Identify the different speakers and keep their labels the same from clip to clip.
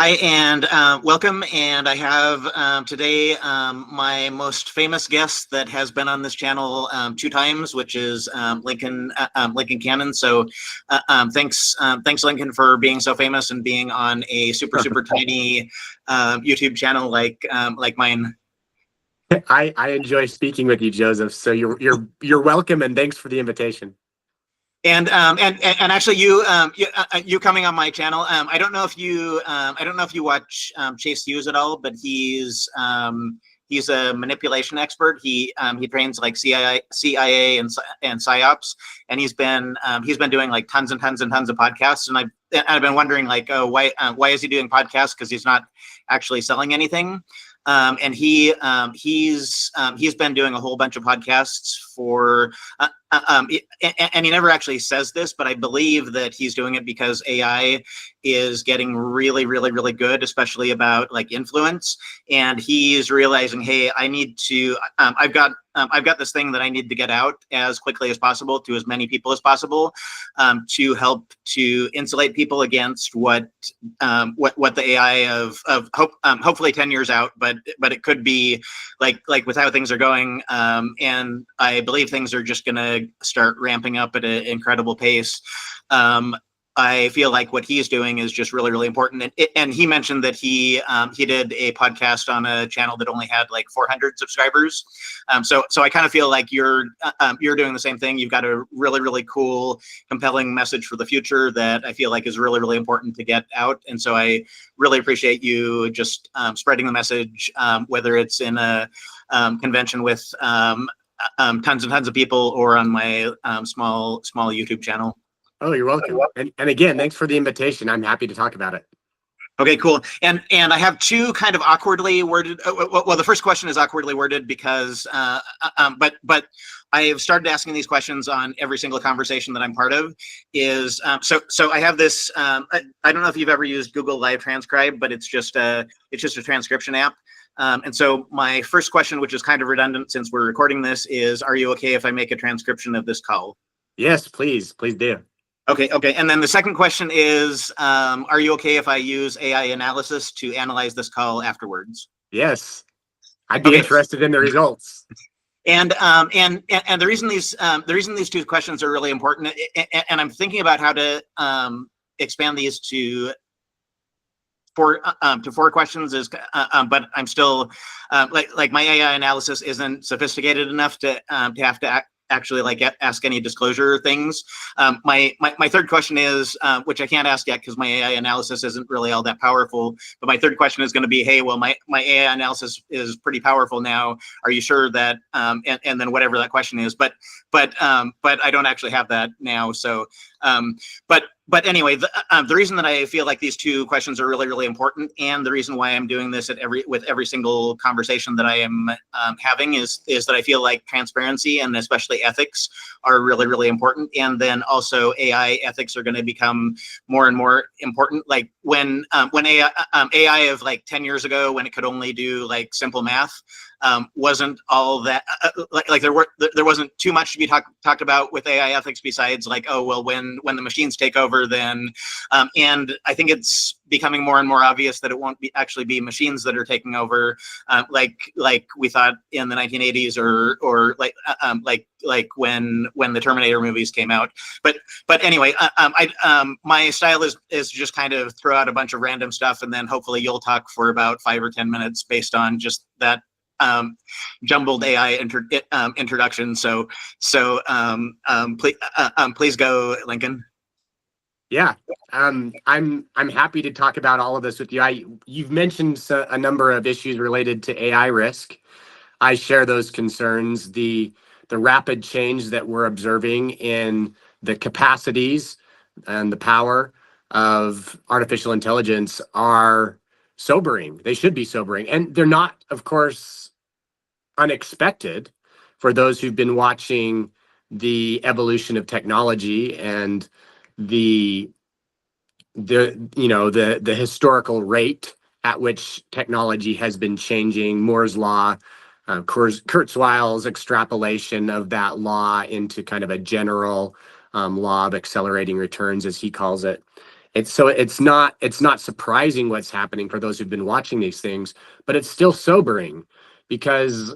Speaker 1: Hi, and welcome. And I have today my most famous guest that has been on this channel 2 times, which is Lincoln Cannon. So thanks, Lincoln, for being so famous and being on a super tiny YouTube channel like mine.
Speaker 2: I enjoy speaking with you, Joseph. So you're welcome, and thanks for the invitation.
Speaker 1: And actually, you coming on my channel. I don't know if you watch Chase Hughes at all, but he's a manipulation expert. He trains like CIA and psyops, and he's been doing like tons and tons of podcasts. And I've been wondering like, oh, why is he doing podcasts? Because he's not actually selling anything. And he's been doing a whole bunch of podcasts for, and he never actually says this, but I believe that he's doing it because AI is getting really good, especially about like influence. And he's realizing, hey, I need to, I've got this thing that I need to get out as quickly as possible to as many people as possible, to help to insulate people against what the AI of hopefully 10 years out, but it could be like with how things are going, and I believe things are just going to start ramping up at an incredible pace. I feel like what he's doing is just really important. And he mentioned that he did a podcast on a channel that only had like 400 subscribers. So I kind of feel like you're doing the same thing. You've got a really cool, compelling message for the future that I feel like is really important to get out. And so I really appreciate you just spreading the message, whether it's in a convention with tons and tons of people or on my small YouTube channel.
Speaker 2: Oh, you're welcome. And again, thanks for the invitation. I'm happy to talk about it.
Speaker 1: Okay, cool. And I have two kind of awkwardly worded. Well, the first question is awkwardly worded because, but I've started asking these questions on every single conversation that I'm part of. Is so I have this. I don't know if you've ever used Google Live Transcribe, but it's just a transcription app. And so my first question, which is kind of redundant since we're recording this, is: are you okay if I make a transcription of this call?
Speaker 2: Yes, please do.
Speaker 1: Okay. And then the second question is, are you okay if I use AI analysis to analyze this call afterwards?
Speaker 2: Yes, I'd be interested in the results.
Speaker 1: And the reason these two questions are really important, and I'm thinking about how to expand these to four questions, is but I'm still like my AI analysis isn't sophisticated enough to have to actually like ask any disclosure things. My third question is, which I can't ask yet because my AI analysis isn't really all that powerful, but my third question is going to be, hey, well, my AI analysis is pretty powerful now. Are you sure that, and then whatever that question is, but I don't actually have that now. So, but anyway, the reason that I feel like these two questions are really important, and the reason why I'm doing this with every single conversation that I am having is that I feel like transparency and especially ethics are really important. And then also AI ethics are going to become more and more important. Like when AI of like 10 years ago, when it could only do like simple math, wasn't all that like there wasn't too much to be talked about with AI ethics besides like, oh well, when the machines take over, then and I think it's becoming more and more obvious that it won't actually be machines that are taking over, like we thought in the 1980s or like when the Terminator movies came out. But anyway, my style is just kind of throw out a bunch of random stuff, and then hopefully you'll talk for about 5 or 10 minutes based on just that jumbled AI introduction. So please go, Lincoln.
Speaker 2: Yeah, I'm happy to talk about all of this with you. You've mentioned a number of issues related to AI risk. I share those concerns. The rapid change that we're observing in the capacities and the power of artificial intelligence are sobering. They should be sobering, and they're not, of course, unexpected for those who've been watching the evolution of technology and the historical rate at which technology has been changing. Moore's law, Kurzweil's extrapolation of that law into kind of a general law of accelerating returns, as he calls it. It's not surprising what's happening for those who've been watching these things, but it's still sobering because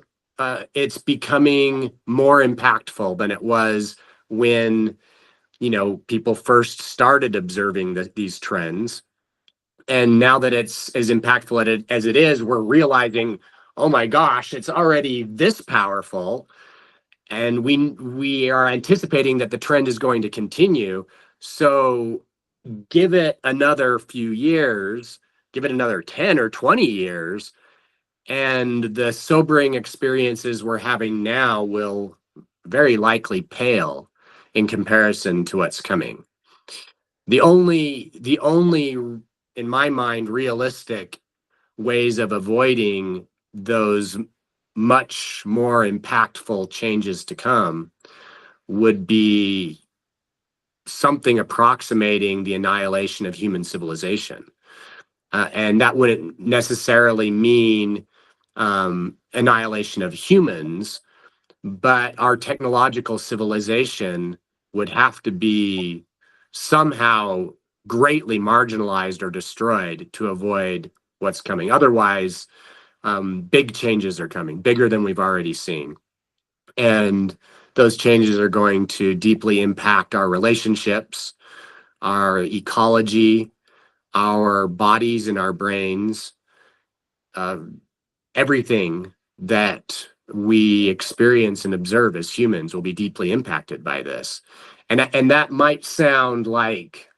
Speaker 2: it's becoming more impactful than it was when people first started observing these trends. And now that it's as impactful as it is, we're realizing, oh my gosh, it's already this powerful, and we are anticipating that the trend is going to continue. So give it another few years, give it another 10 or 20 years, and the sobering experiences we're having now will very likely pale in comparison to what's coming. The only, in my mind, realistic ways of avoiding those much more impactful changes to come would be something approximating the annihilation of human civilization. And that wouldn't necessarily mean annihilation of humans, but our technological civilization would have to be somehow greatly marginalized or destroyed to avoid what's coming. Otherwise, big changes are coming, bigger than we've already seen. And those changes are going to deeply impact our relationships, our ecology, our bodies and our brains. Everything that we experience and observe as humans will be deeply impacted by this. And that might sound like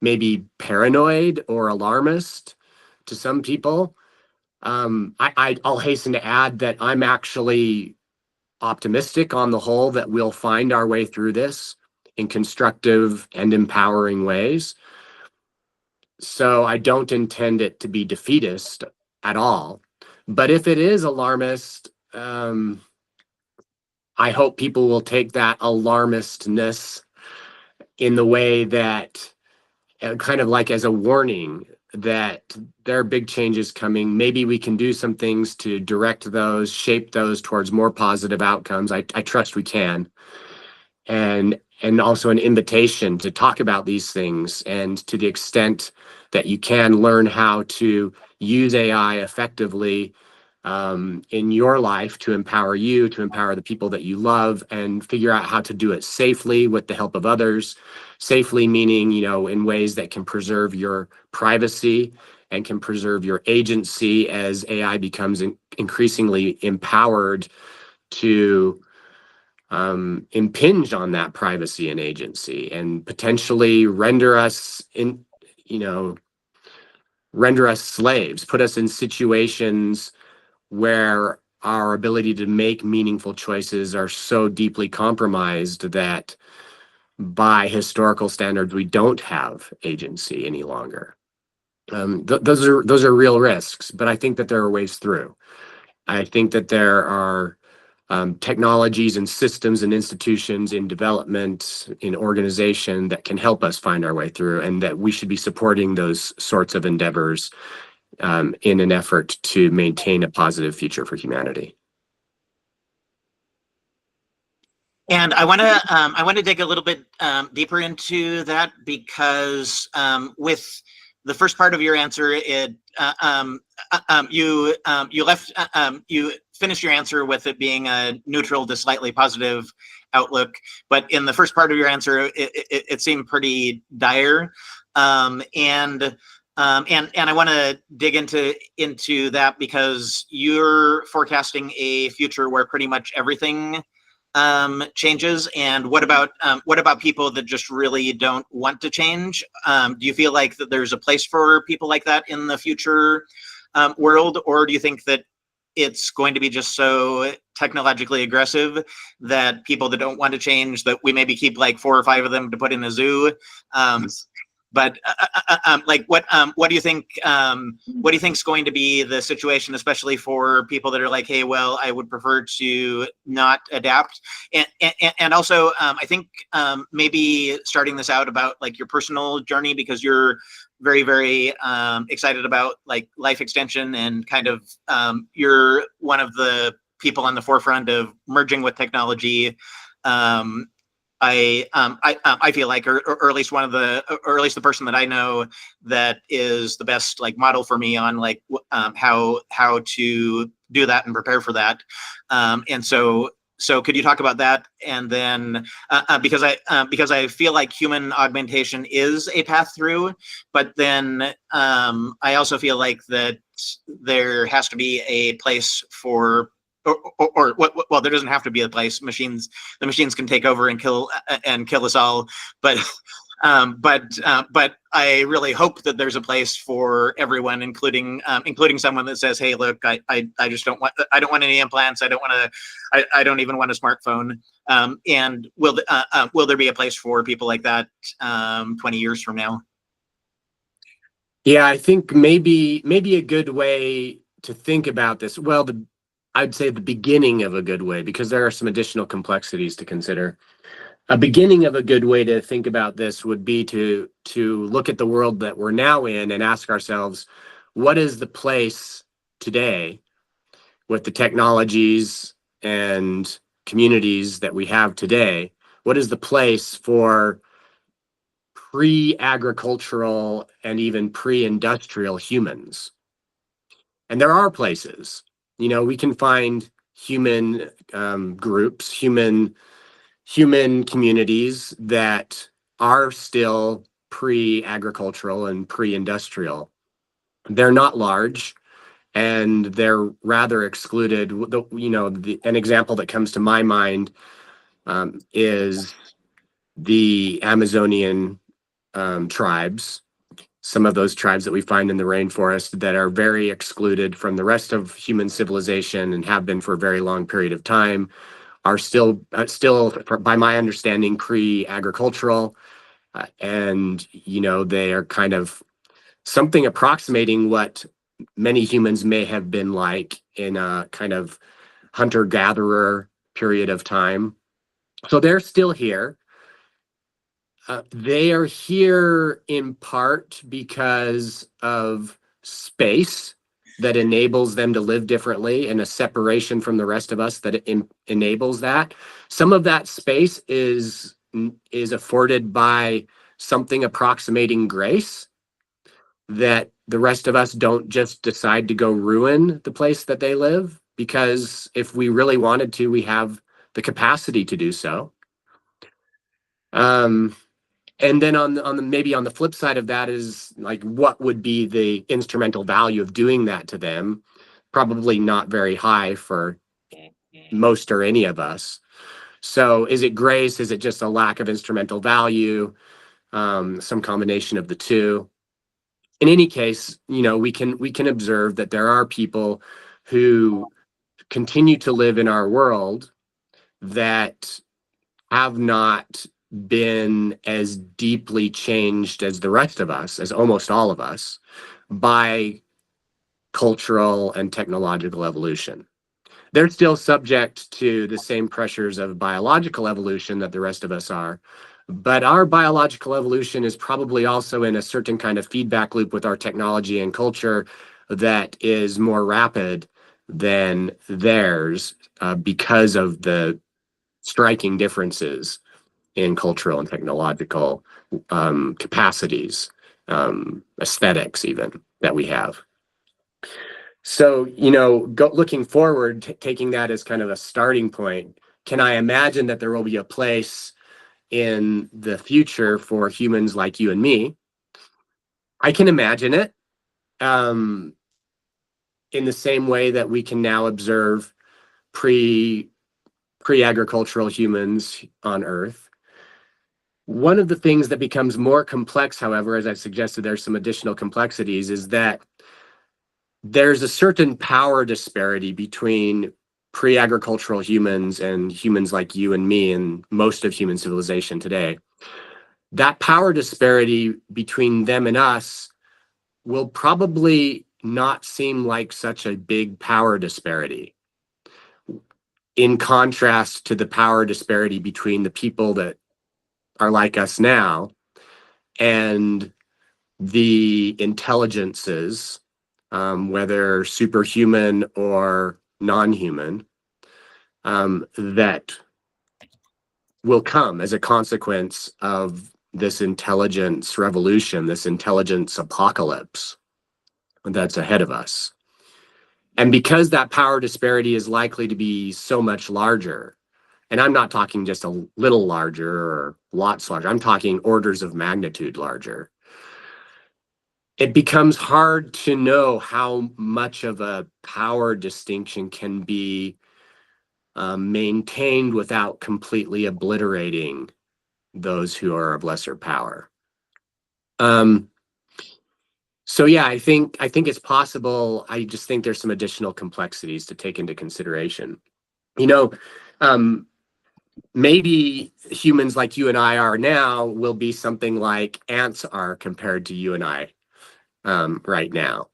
Speaker 2: maybe paranoid or alarmist to some people. I'll hasten to add that I'm actually optimistic on the whole that we'll find our way through this in constructive and empowering ways. So I don't intend it to be defeatist at all. But if it is alarmist, I hope people will take that alarmistness in the way that kind of like as a warning that there are big changes coming. Maybe we can do some things to direct those, shape those towards more positive outcomes. I trust we can. And also an invitation to talk about these things, and to the extent that you can, learn how to use AI effectively in your life to empower you, to empower the people that you love, and figure out how to do it safely with the help of others. Safely meaning, in ways that can preserve your privacy and can preserve your agency as AI becomes increasingly empowered to impinge on that privacy and agency, and potentially render us slaves, put us in situations where our ability to make meaningful choices are so deeply compromised that by historical standards, we don't have agency any longer. Those are real risks, but I think that there are ways through. I think that there are technologies and systems and institutions in development, in organization, that can help us find our way through, and that we should be supporting those sorts of endeavors in an effort to maintain a positive future for humanity.
Speaker 1: And I want to dig a little bit deeper into that, because with the first part of your answer, you finished your answer with it being a neutral to slightly positive outlook, but in the first part of your answer, it seemed pretty dire, and I want to dig into that, because you're forecasting a future where pretty much everything changes. And what about people that just really don't want to change? Do you feel like that there's a place for people like that in the future world, or do you think that it's going to be just so technologically aggressive that people that don't want to change, that we maybe keep like 4 or 5 of them to put in a zoo? But like, what do you think? What do you think is going to be the situation, especially for people that are like, hey, well, I would prefer to not adapt, and also I think maybe starting this out about like your personal journey, because you're very, very excited about like life extension, and kind of you're one of the people on the forefront of merging with technology. I feel like, or at least one of the, or at least the person that I know that is the best like model for me on like how to do that and prepare for that. And so could you talk about that? And then because I feel like human augmentation is a path through, but then I also feel like that there has to be a place for, or well, there doesn't have to be a place. The machines can take over and kill us all, but but I really hope that there's a place for everyone, including someone that says, "Hey, look, I just don't want any implants. I don't even want a smartphone." And will there be a place for people like that 20 years from now?
Speaker 2: Yeah, I think maybe a good way to think about this. Well, I'd say the beginning of a good way, because there are some additional complexities to consider. A beginning of a good way to think about this would be to look at the world that we're now in and ask ourselves, what is the place today with the technologies and communities that we have today? What is the place for pre-agricultural and even pre-industrial humans? And there are places. We can find human groups, human communities that are still pre-agricultural and pre-industrial. They're not large, and they're rather excluded. An example that comes to my mind is the Amazonian tribes. Some of those tribes that we find in the rainforest that are very excluded from the rest of human civilization and have been for a very long period of time are still, by my understanding, pre-agricultural, and they are kind of something approximating what many humans may have been like in a kind of hunter-gatherer period of time. So they're still here. They are here in part because of space that enables them to live differently, and a separation from the rest of us that enables that. Some of that space is afforded by something approximating grace, that the rest of us don't just decide to go ruin the place that they live, because if we really wanted to, we have the capacity to do so. And then on the flip side of that is like, what would be the instrumental value of doing that to them? Probably not very high for most or any of us. So is it grace? Is it just a lack of instrumental value? Some combination of the two. In any case, we can observe that there are people who continue to live in our world that have not been as deeply changed as the rest of us, as almost all of us, by cultural and technological evolution. They're still subject to the same pressures of biological evolution that the rest of us are, but our biological evolution is probably also in a certain kind of feedback loop with our technology and culture that is more rapid than theirs, because of the striking differences in cultural and technological capacities, aesthetics even, that we have. So, looking forward, taking that as kind of a starting point, can I imagine that there will be a place in the future for humans like you and me? I can imagine it, in the same way that we can now observe pre-agricultural humans on Earth. One of the things that becomes more complex, however, as I've suggested, there's some additional complexities, is that there's a certain power disparity between pre-agricultural humans and humans like you and me and most of human civilization today. That power disparity between them and us will probably not seem like such a big power disparity, in contrast to the power disparity between the people that are like us now and the intelligences, whether superhuman or non-human, that will come as a consequence of this intelligence revolution, this intelligence apocalypse that's ahead of us. And because that power disparity is likely to be so much larger, and I'm not talking just a little larger or lots larger, I'm talking orders of magnitude larger, it becomes hard to know how much of a power distinction can be maintained without completely obliterating those who are of lesser power. So yeah, I think it's possible. I just think there's some additional complexities to take into consideration. You know, maybe humans like you and I are now will be something like ants are compared to you and I right now.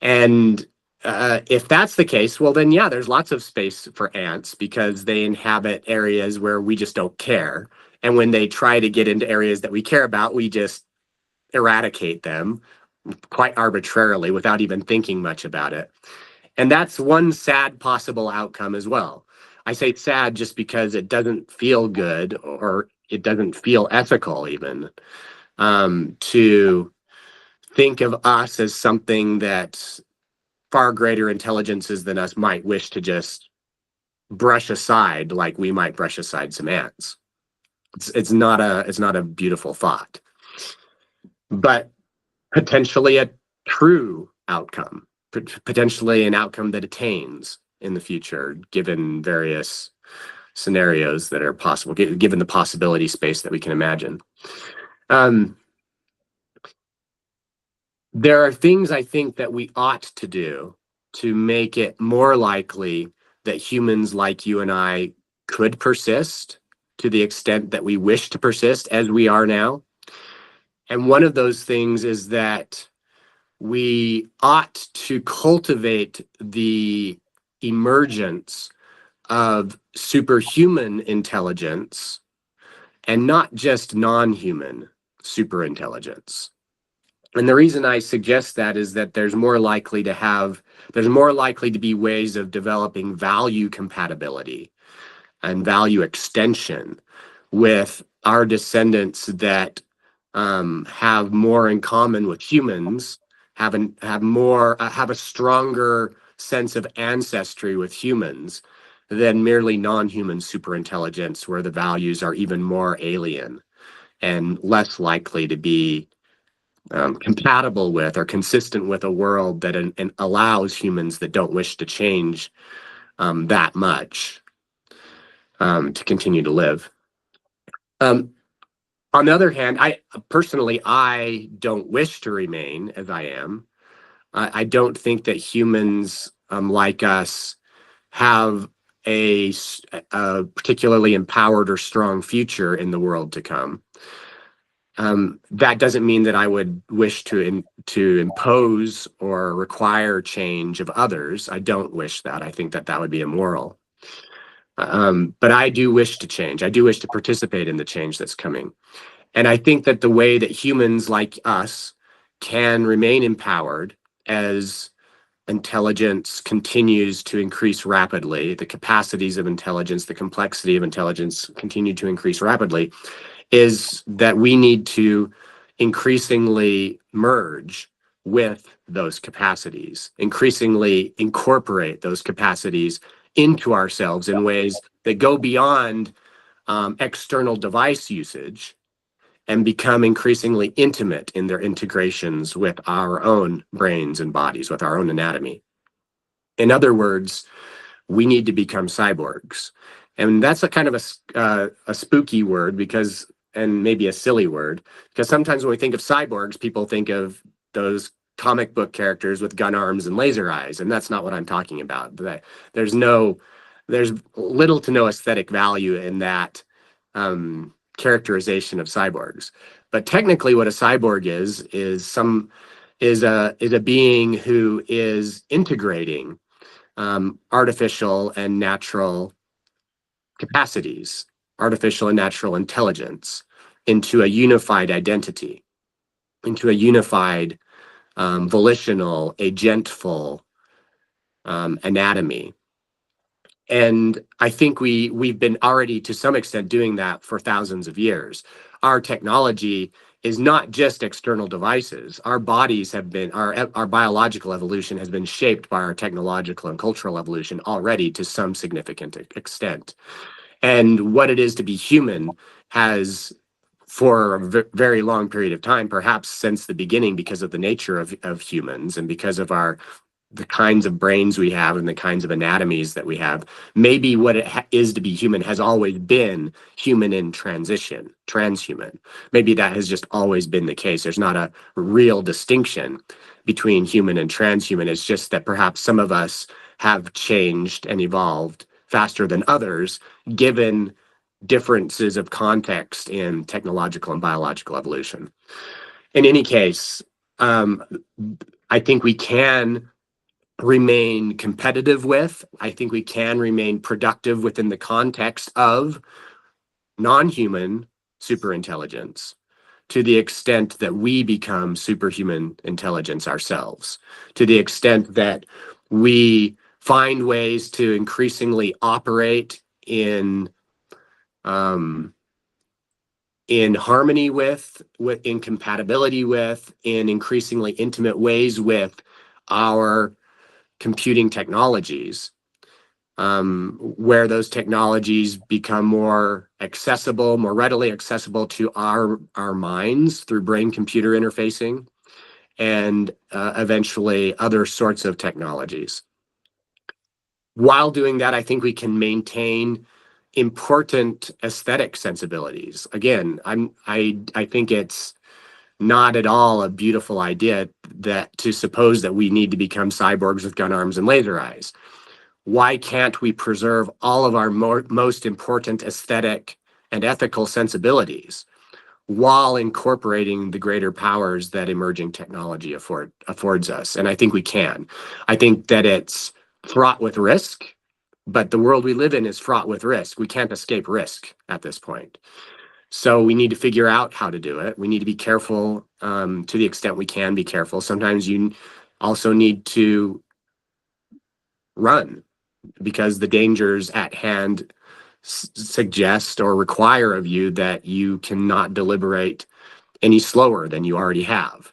Speaker 2: And if that's the case, well, then yeah, there's lots of space for ants because they inhabit areas where we just don't care. And when they try to get into areas that we care about, we just eradicate them quite arbitrarily without even thinking much about it. And that's one sad possible outcome as well. I say sad just because it doesn't feel good, or it doesn't feel ethical even, to think of us as something that far greater intelligences than us might wish to just brush aside, like we might brush aside some ants. It's not a beautiful thought, but potentially a true outcome, potentially an outcome that attains in the future, given various scenarios that are possible, given the possibility space that we can imagine. There are things I think that we ought to do to make it more likely that humans like you and I could persist to the extent that we wish to persist as we are now. And one of those things is that we ought to cultivate the emergence of superhuman intelligence and not just non-human superintelligence. And the reason I suggest that is that there's more likely to be ways of developing value compatibility and value extension with our descendants that have more in common with humans, have a stronger sense of ancestry with humans than merely non-human superintelligence, where the values are even more alien and less likely to be compatible with or consistent with a world that allows humans that don't wish to change that much to continue to live. On the other hand, I don't wish to remain as I am. I don't think that humans like us have a particularly empowered or strong future in the world to come. That doesn't mean that I would wish to impose or require change of others. I don't wish that. I think that would be immoral. But I do wish to change. I do wish to participate in the change that's coming. And I think that the way that humans like us can remain empowered as intelligence continues to increase rapidly, the capacities of intelligence, the complexity of intelligence continue to increase rapidly, is that we need to increasingly merge with those capacities, increasingly incorporate those capacities into ourselves in ways that go beyond external device usage and become increasingly intimate in their integrations with our own brains and bodies, with our own anatomy. In other words, we need to become cyborgs. And that's a kind of a spooky word and maybe a silly word, because sometimes when we think of cyborgs, people think of those comic book characters with gun arms and laser eyes, and that's not what I'm talking about. There's little to no aesthetic value in that characterization of cyborgs. But technically what a cyborg is a being who is integrating artificial and natural capacities, artificial and natural intelligence into a unified identity, into a unified volitional, agentful anatomy. And I think we've been already to some extent doing that for thousands of years. Our technology is not just external devices. Our bodies have been, our biological evolution has been shaped by our technological and cultural evolution already to some significant extent. And what it is to be human has, for a very long period of time, perhaps since the beginning, because of the nature of humans and because of the kinds of brains we have and the kinds of anatomies that we have, maybe what it is to be human has always been human in transition, transhuman. Maybe that has just always been the case. There's not a real distinction between human and transhuman. It's just that perhaps some of us have changed and evolved faster than others, given differences of context in technological and biological evolution. In any case, I think we can remain competitive with, I think we can remain productive within the context of non-human superintelligence to the extent that we become superhuman intelligence ourselves, to the extent that we find ways to increasingly operate in harmony with, in compatibility with, in increasingly intimate ways with our computing technologies, where those technologies become more accessible, more readily accessible to our minds through brain-computer interfacing, and eventually other sorts of technologies. While doing that, I think we can maintain important aesthetic sensibilities. Again, I think it's not at all a beautiful idea that to suppose that we need to become cyborgs with gun arms and laser eyes. Why can't we preserve all of our most important aesthetic and ethical sensibilities while incorporating the greater powers that emerging technology affords us? And I think we can. I think that it's fraught with risk, but the world we live in is fraught with risk. We can't escape risk at this point. So we need to figure out how to do it. We need to be careful to the extent we can be careful. Sometimes you also need to run because the dangers at hand suggest or require of you that you cannot deliberate any slower than you already have.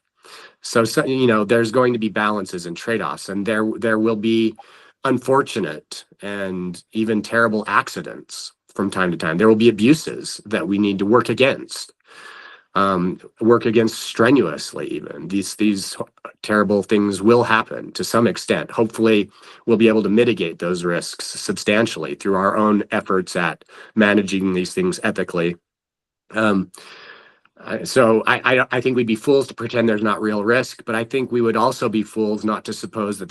Speaker 2: So there's going to be balances and trade-offs, and there will be unfortunate and even terrible accidents from time to time. There will be abuses that we need to work against strenuously even. These terrible things will happen to some extent. Hopefully, we'll be able to mitigate those risks substantially through our own efforts at managing these things ethically. So I think we'd be fools to pretend there's not real risk, but I think we would also be fools not to suppose that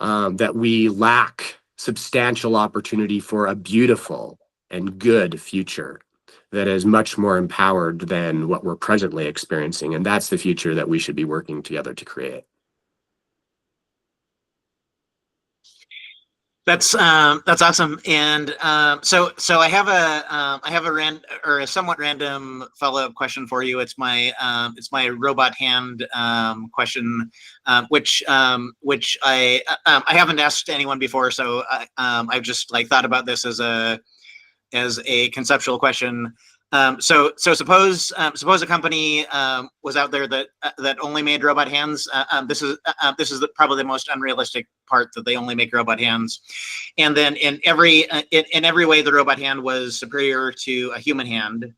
Speaker 2: that we lack substantial opportunity for a beautiful and good future that is much more empowered than what we're presently experiencing. And that's the future that we should be working together to create.
Speaker 1: That's awesome. And so I have a somewhat random follow-up question for you. It's my robot hand question, which I haven't asked anyone before. So I've just thought about this as a conceptual question. So suppose a company was out there that only made robot hands. This is probably the most unrealistic part, that they only make robot hands, and then in every way the robot hand was superior to a human hand,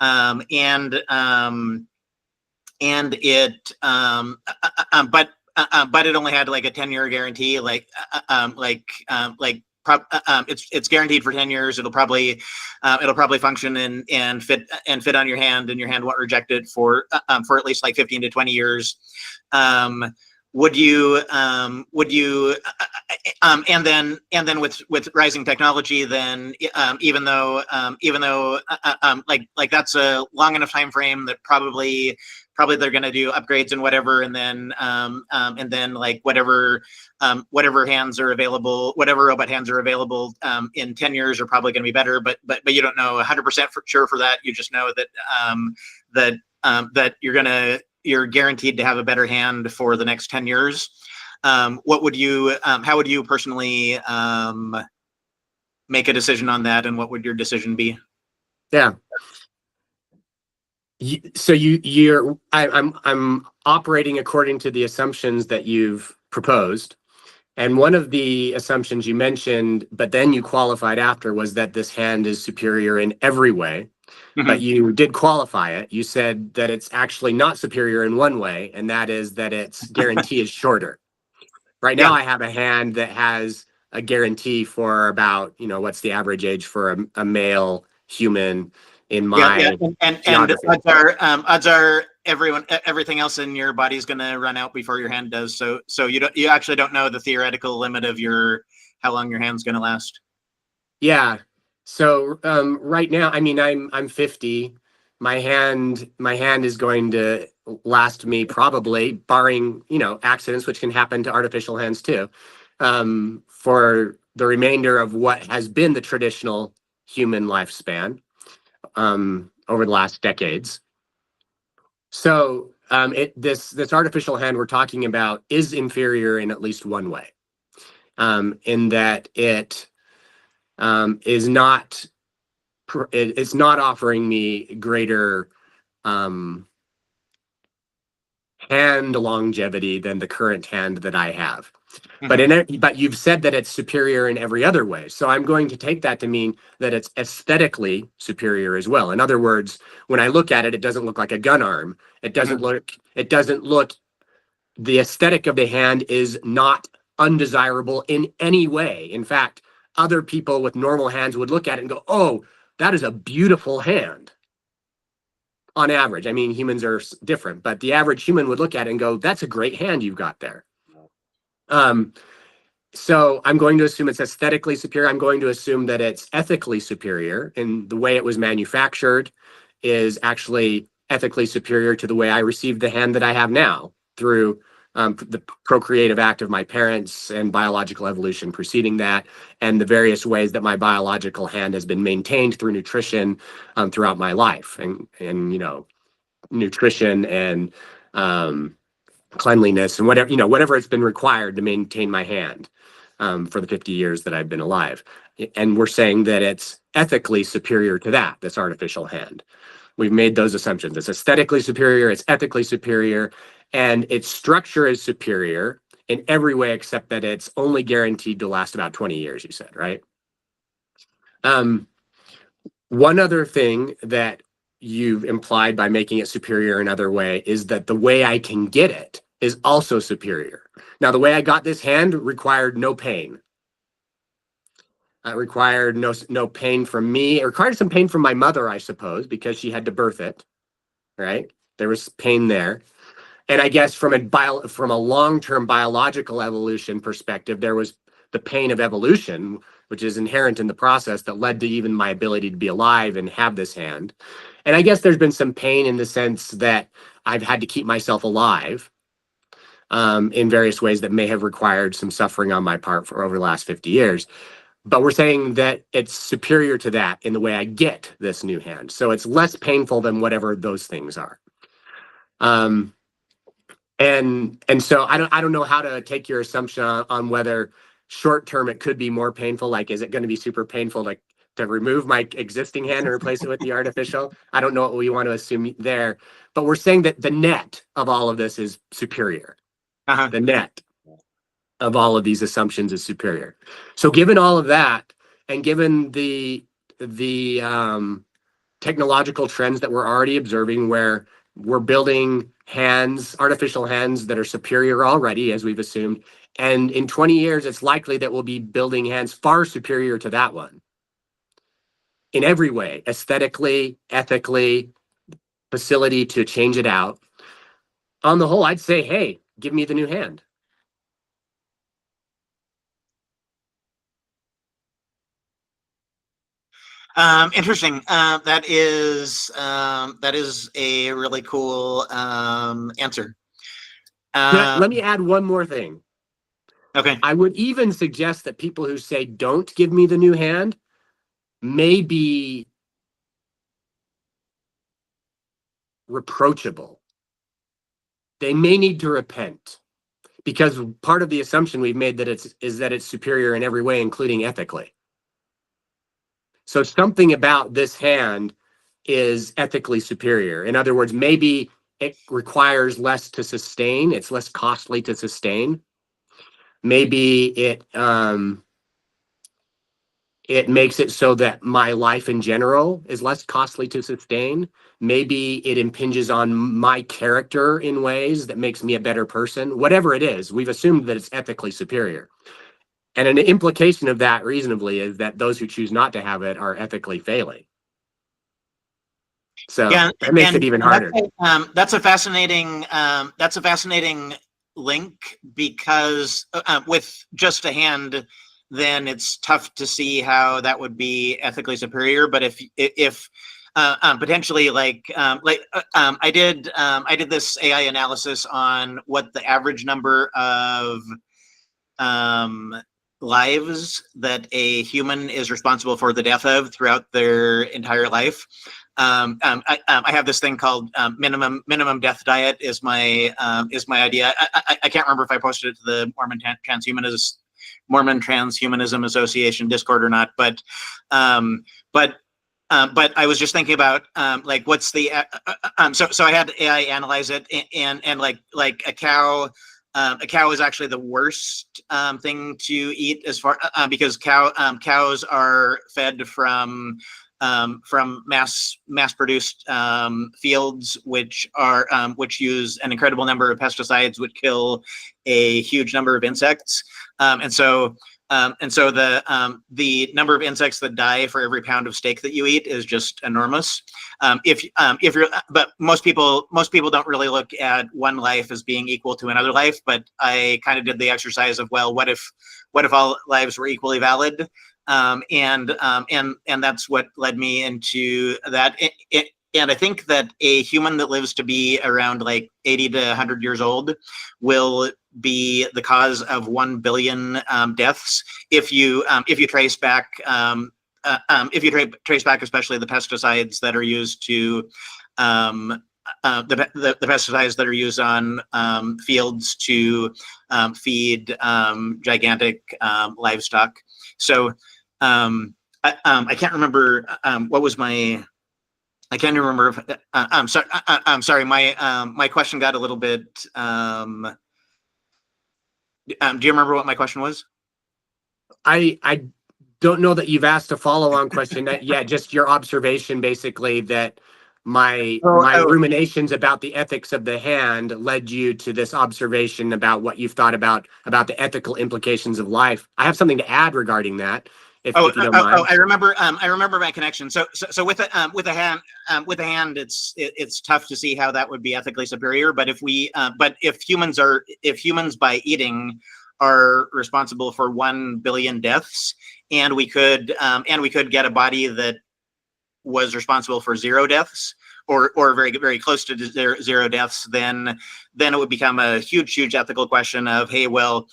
Speaker 1: but it only had a 10-year guarantee, it's guaranteed for 10 years. It'll probably function and fit on your hand, and your hand won't reject it for at least 15 to 20 years. Would you and then with rising technology, then even though that's a long enough time frame that probably they're going to do upgrades and whatever, and then whatever hands are available, whatever robot hands are available in 10 years are probably going to be better, but you don't know 100% for sure for that. You just know that you're guaranteed to have a better hand for the next 10 years. what would you, how would you personally make a decision on that, and what would your decision be?
Speaker 2: Yeah. I'm operating according to the assumptions that you've proposed. And one of the assumptions you mentioned, but then you qualified after, was that this hand is superior in every way. But you did qualify it. You said that it's actually not superior in one way, and that is that its guarantee is shorter. Right now, I have a hand that has a guarantee for about, what's the average age for a male human in my
Speaker 1: and
Speaker 2: geography?
Speaker 1: odds are everything else in your body is going to run out before your hand does. So you actually don't know the theoretical limit of how long your hand's going to last.
Speaker 2: Yeah. So right now, I mean, I'm 50. My hand is going to last me probably, barring accidents, which can happen to artificial hands too, for the remainder of what has been the traditional human lifespan over the last decades. So this artificial hand we're talking about is inferior in at least one way, in that it's not offering me greater hand longevity than the current hand that I have. But you've said that it's superior in every other way. So I'm going to take that to mean that it's aesthetically superior as well. In other words, when I look at it, it doesn't look like a gun arm. It doesn't look, the aesthetic of the hand is not undesirable in any way. In fact, other people with normal hands would look at it and go, oh, that is a beautiful hand. On average, I mean, humans are different, but the average human would look at it and go, that's a great hand you've got there. So I'm going to assume it's aesthetically superior. I'm going to assume that it's ethically superior, and the way it was manufactured is actually ethically superior to the way I received the hand that I have now through the procreative act of my parents and biological evolution preceding that, and the various ways that my biological hand has been maintained through nutrition throughout my life, and nutrition and cleanliness and whatever it's been required to maintain my hand for the 50 years that I've been alive. And we're saying that it's ethically superior to that, this artificial hand. We've made those assumptions. It's aesthetically superior, it's ethically superior, and its structure is superior in every way except that it's only guaranteed to last about 20 years, you said, right? One other thing that you've implied by making it superior another way is that the way I can get it is also superior. Now, the way I got this hand required no pain. It required no pain from me. It required some pain from my mother, I suppose, because she had to birth it, right? There was pain there. And I guess from a long-term biological evolution perspective, there was the pain of evolution, which is inherent in the process that led to even my ability to be alive and have this hand. And I guess there's been some pain in the sense that I've had to keep myself alive in various ways that may have required some suffering on my part for over the last 50 years. But we're saying that it's superior to that in the way I get this new hand. So it's less painful than whatever those things are. And so I don't know how to take your assumption on whether short term it could be more painful. Like, is it going to be super painful to remove my existing hand and replace it with the artificial? I don't know what we want to assume there, but we're saying that the net of all of this is superior. The net of all of these assumptions is superior. So given all of that, and given the technological trends that we're already observing, where we're building artificial hands that are superior already, as we've assumed, and in 20 years, it's likely that we'll be building hands far superior to that one in every way, aesthetically, ethically, facility to change it out. On the whole, I'd say, hey, give me the new hand.
Speaker 1: Interesting. That is a really cool answer.
Speaker 2: Let me add one more thing.
Speaker 1: Okay.
Speaker 2: I would even suggest that people who say don't give me the new hand may be reproachable. They may need to repent, because part of the assumption we've made that it's superior in every way, including ethically. So something about this hand is ethically superior. In other words, maybe it requires less to sustain. It's less costly to sustain. Maybe it makes it so that my life in general is less costly to sustain. Maybe it impinges on my character in ways that makes me a better person. Whatever it is, we've assumed that it's ethically superior. And an implication of that reasonably is that those who choose not to have it are ethically failing. So
Speaker 1: Yeah,
Speaker 2: that makes it even harder.
Speaker 1: That's a fascinating link, because with just a hand, then it's tough to see how that would be ethically superior. But if potentially, I did this AI analysis on what the average number of lives that a human is responsible for the death of throughout their entire life. I have this thing called minimum death diet is my idea. I can't remember if I posted it to the Mormon Transhumanism Association Discord or not, but I was just thinking about what's the so I had AI analyze it, and like a cow. A cow is actually the worst thing to eat, as far because cows are fed from mass-produced fields, which use an incredible number of pesticides, which kill a huge number of insects, and so the number of insects that die for every pound of steak that you eat is just enormous. But most people don't really look at one life as being equal to another life. But I kind of did the exercise of, well, what if all lives were equally valid? And that's what led me into that. And I think that a human that lives to be around 80 to 100 years old will be the cause of 1 billion deaths if you trace back especially the pesticides that are used to the pesticides that are used on fields to feed gigantic livestock. So I can't remember what was my. I can't remember if I'm sorry. I'm sorry. My question got a little bit. Do you remember what my question was?
Speaker 2: I don't know that you've asked a follow-on question yet. Just your observation, basically, that my ruminations about the ethics of the hand led you to this observation about what you've thought about the ethical implications of life. I have something to add regarding that. If you don't mind.
Speaker 1: I remember my connection. So with a hand, it's tough to see how that would be ethically superior. But if humans by eating are responsible for 1 billion deaths, and we could get a body that was responsible for 0 deaths, or very, very close to zero deaths, then it would become a huge ethical question of, hey, well,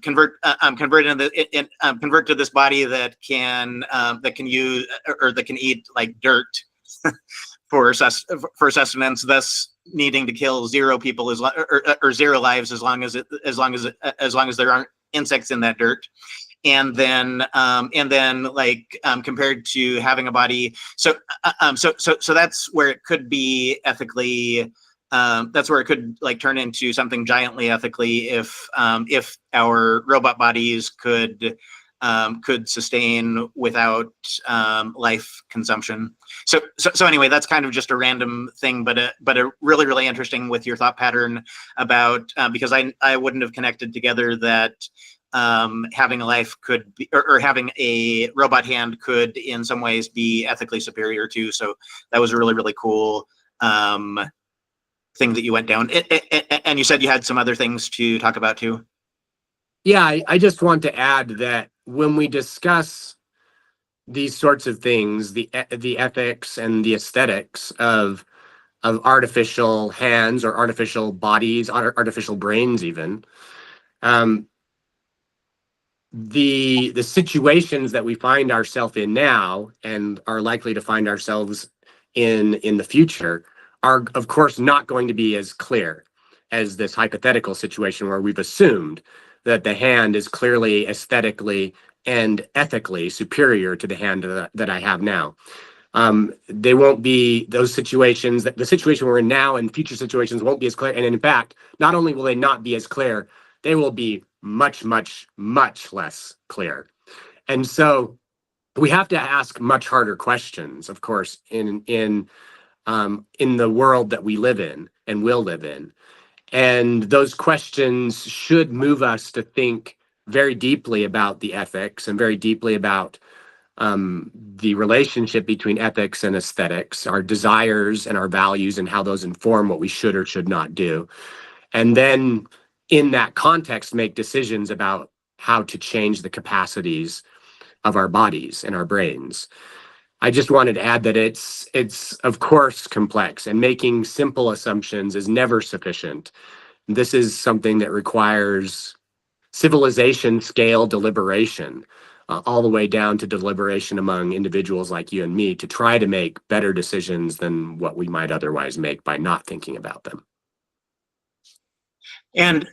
Speaker 1: convert to this body that can use or that can eat like dirt for sustenance, thus needing to kill 0 people or 0 lives as long as there aren't insects in that dirt. And then compared to having a body, so that's where it could be ethically. That's where it could turn into something giantly ethically if our robot bodies could sustain without life consumption. So anyway, that's kind of just a random thing, but a really interesting with your thought pattern about because I wouldn't have connected together that having a life could be, or having a robot hand could in some ways be ethically superior too. So that was a really cool thing that you went down. And you said you had some other things to talk about too.
Speaker 2: Yeah, I just want to add that when we discuss these sorts of things, the ethics and the aesthetics of artificial hands or artificial bodies, artificial brains even, the situations that we find ourselves in now and are likely to find ourselves in the future are, of course, not going to be as clear. as this hypothetical situation where we've assumed that the hand is clearly aesthetically and ethically superior to the hand that I have now. They won't be those situations, that the situation we're in now and future situations won't be as clear. And in fact, not only will they not be as clear, they will be much, much, much less clear. And so we have to ask much harder questions, of course, in the world that we live in and will live in. And those questions should move us to think very deeply about the ethics and very deeply about the relationship between ethics and aesthetics, our desires and our values, and how those inform what we should or should not do. And then in that context, make decisions about how to change the capacities of our bodies and our brains. I just wanted to add that it's of course complex, and making simple assumptions is never sufficient. This is something that requires civilization scale deliberation, all the way down to deliberation among individuals like you and me to try to make better decisions than what we might otherwise make by not thinking about them.
Speaker 1: And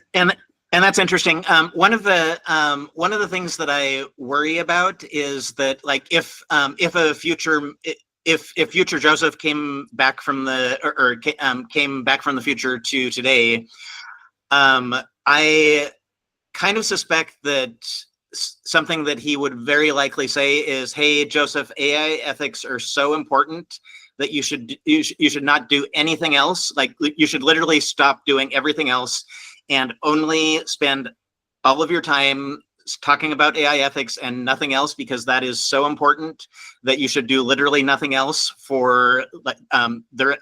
Speaker 1: that's interesting. One of the things that I worry about is that, like, if future Joseph came back from came back from the future to today, I kind of suspect that something that he would very likely say is, "Hey, Joseph, AI ethics are so important that you should not do anything else. Like, you should literally stop doing everything else and only spend all of your time talking about AI ethics and nothing else, because that is so important that you should do literally nothing else for hopefully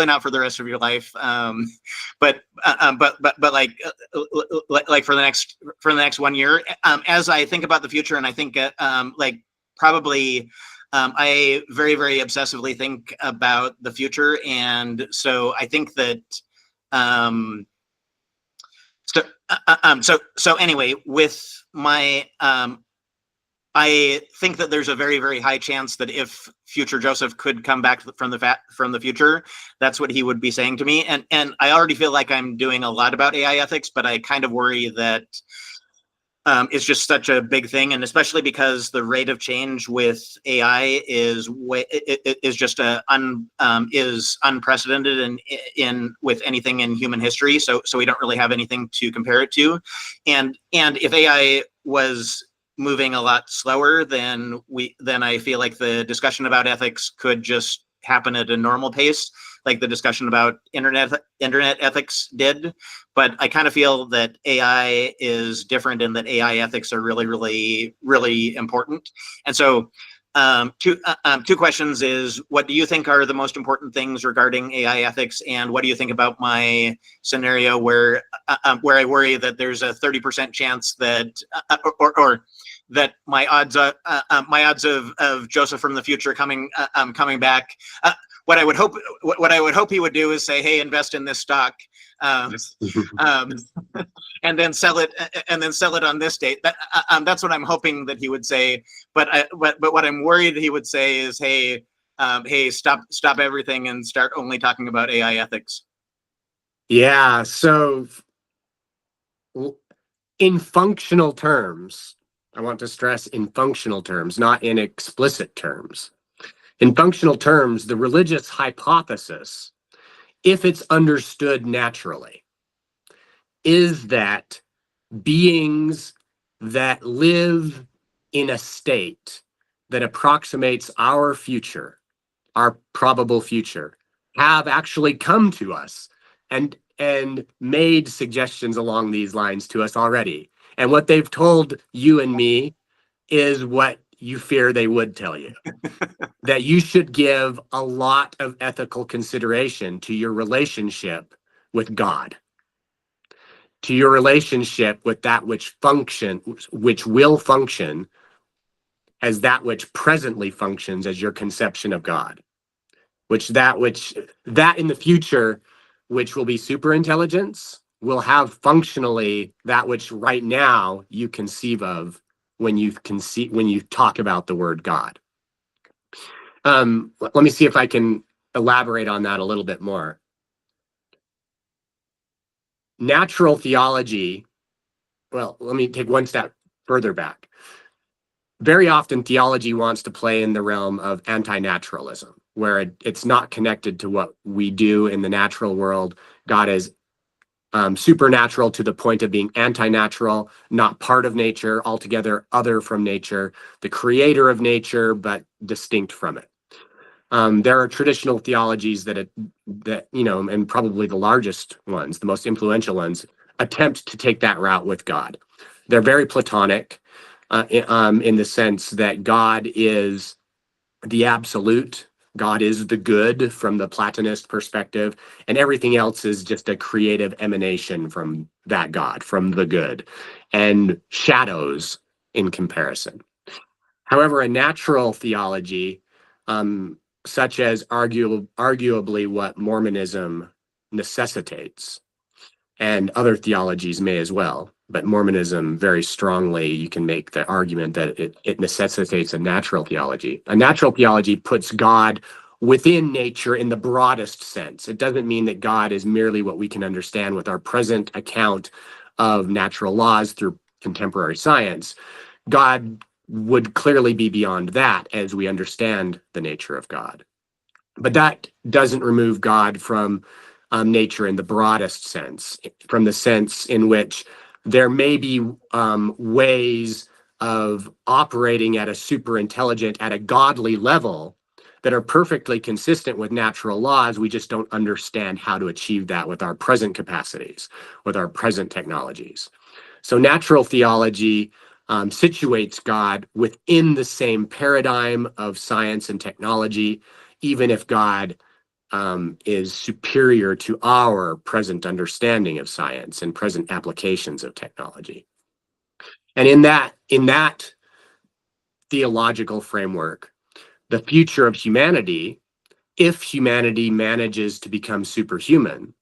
Speaker 1: not for the rest of your life, but like for the next 1 year." As I think about the future, and I think probably I very, very obsessively think about the future, and so I think that so anyway, with my I think that there's a very, very high chance that if future Joseph could come back from the future, that's what he would be saying to me. And I already feel like I'm doing a lot about AI ethics, but I kind of worry that it's just such a big thing, and especially because the rate of change with AI is just is unprecedented in with anything in human history. So we don't really have anything to compare it to, and if AI was moving a lot slower, then I feel like the discussion about ethics could just happen at a normal pace, like the discussion about internet ethics did. But I kind of feel that AI is different, in that AI ethics are really, really, really important. And so two questions is, what do you think are the most important things regarding AI ethics? And what do you think about my scenario where I worry that there's a 30% chance that or that my odds of Joseph from the future coming back, what I would hope he would do is say, "Hey, invest in this stock, and then sell it on this date." That's what I'm hoping that he would say. But what I'm worried he would say is, "Hey, stop everything and start only talking about AI ethics."
Speaker 2: Yeah. So, in functional terms, I want to stress in functional terms, not in explicit terms. In functional terms, the religious hypothesis, if it's understood naturally, is that beings that live in a state that approximates our future, our probable future, have actually come to us and made suggestions along these lines to us already. And what they've told you and me is what you fear they would tell you. That you should give a lot of ethical consideration to your relationship with God, to your relationship with that which will function as that which presently functions as your conception of God, that in the future, which will be super intelligence, will have functionally that which right now you conceive of when you talk about the word God. Let me see if I can elaborate on that a little bit more. natural theology, well, let me take one step further back. Very often theology wants to play in the realm of anti-naturalism, where it's not connected to what we do in the natural world. God is supernatural to the point of being anti-natural, not part of nature, altogether other from nature, the creator of nature, but distinct from it. There are traditional theologies that and probably the largest ones, the most influential ones, attempt to take that route with God. They're very Platonic in the sense that God is the absolute. God is the good from the Platonist perspective, and everything else is just a creative emanation from that God, from the good, and shadows in comparison. However, a natural theology, such as arguably what Mormonism necessitates, and other theologies may as well, but Mormonism very strongly, you can make the argument that it necessitates a natural theology. A natural theology puts God within nature in the broadest sense. It doesn't mean that God is merely what we can understand with our present account of natural laws through contemporary science. God would clearly be beyond that as we understand the nature of God. But that doesn't remove God from nature in the broadest sense, from the sense in which there may be ways of operating at a super intelligent, at a godly level that are perfectly consistent with natural laws. We just don't understand how to achieve that with our present capacities, with our present technologies. So natural theology situates God within the same paradigm of science and technology, even if God is superior to our present understanding of science and present applications of technology. And in that theological framework, the future of humanity, if humanity manages to become superhuman,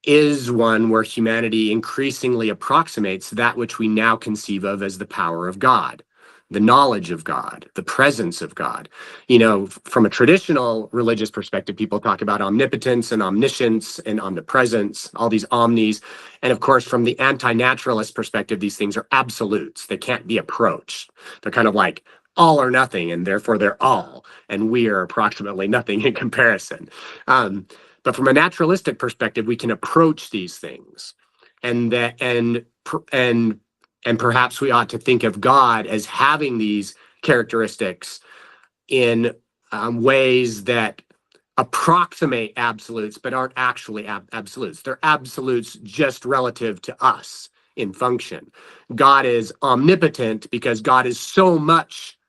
Speaker 2: is one where humanity increasingly approximates that which we now conceive of as the power of God, the knowledge of God, the presence of God. You know, from a traditional religious perspective, people talk about omnipotence and omniscience and omnipresence, all these omnis. And of course, from the anti-naturalist perspective, these things are absolutes. They can't be approached. They're kind of like all or nothing, and therefore they're all, and we are approximately nothing in comparison. But from a naturalistic perspective, we can approach these things, and perhaps we ought to think of God as having these characteristics in ways that approximate absolutes, but aren't actually absolutes. They're absolutes just relative to us in function. God is omnipotent because God is so much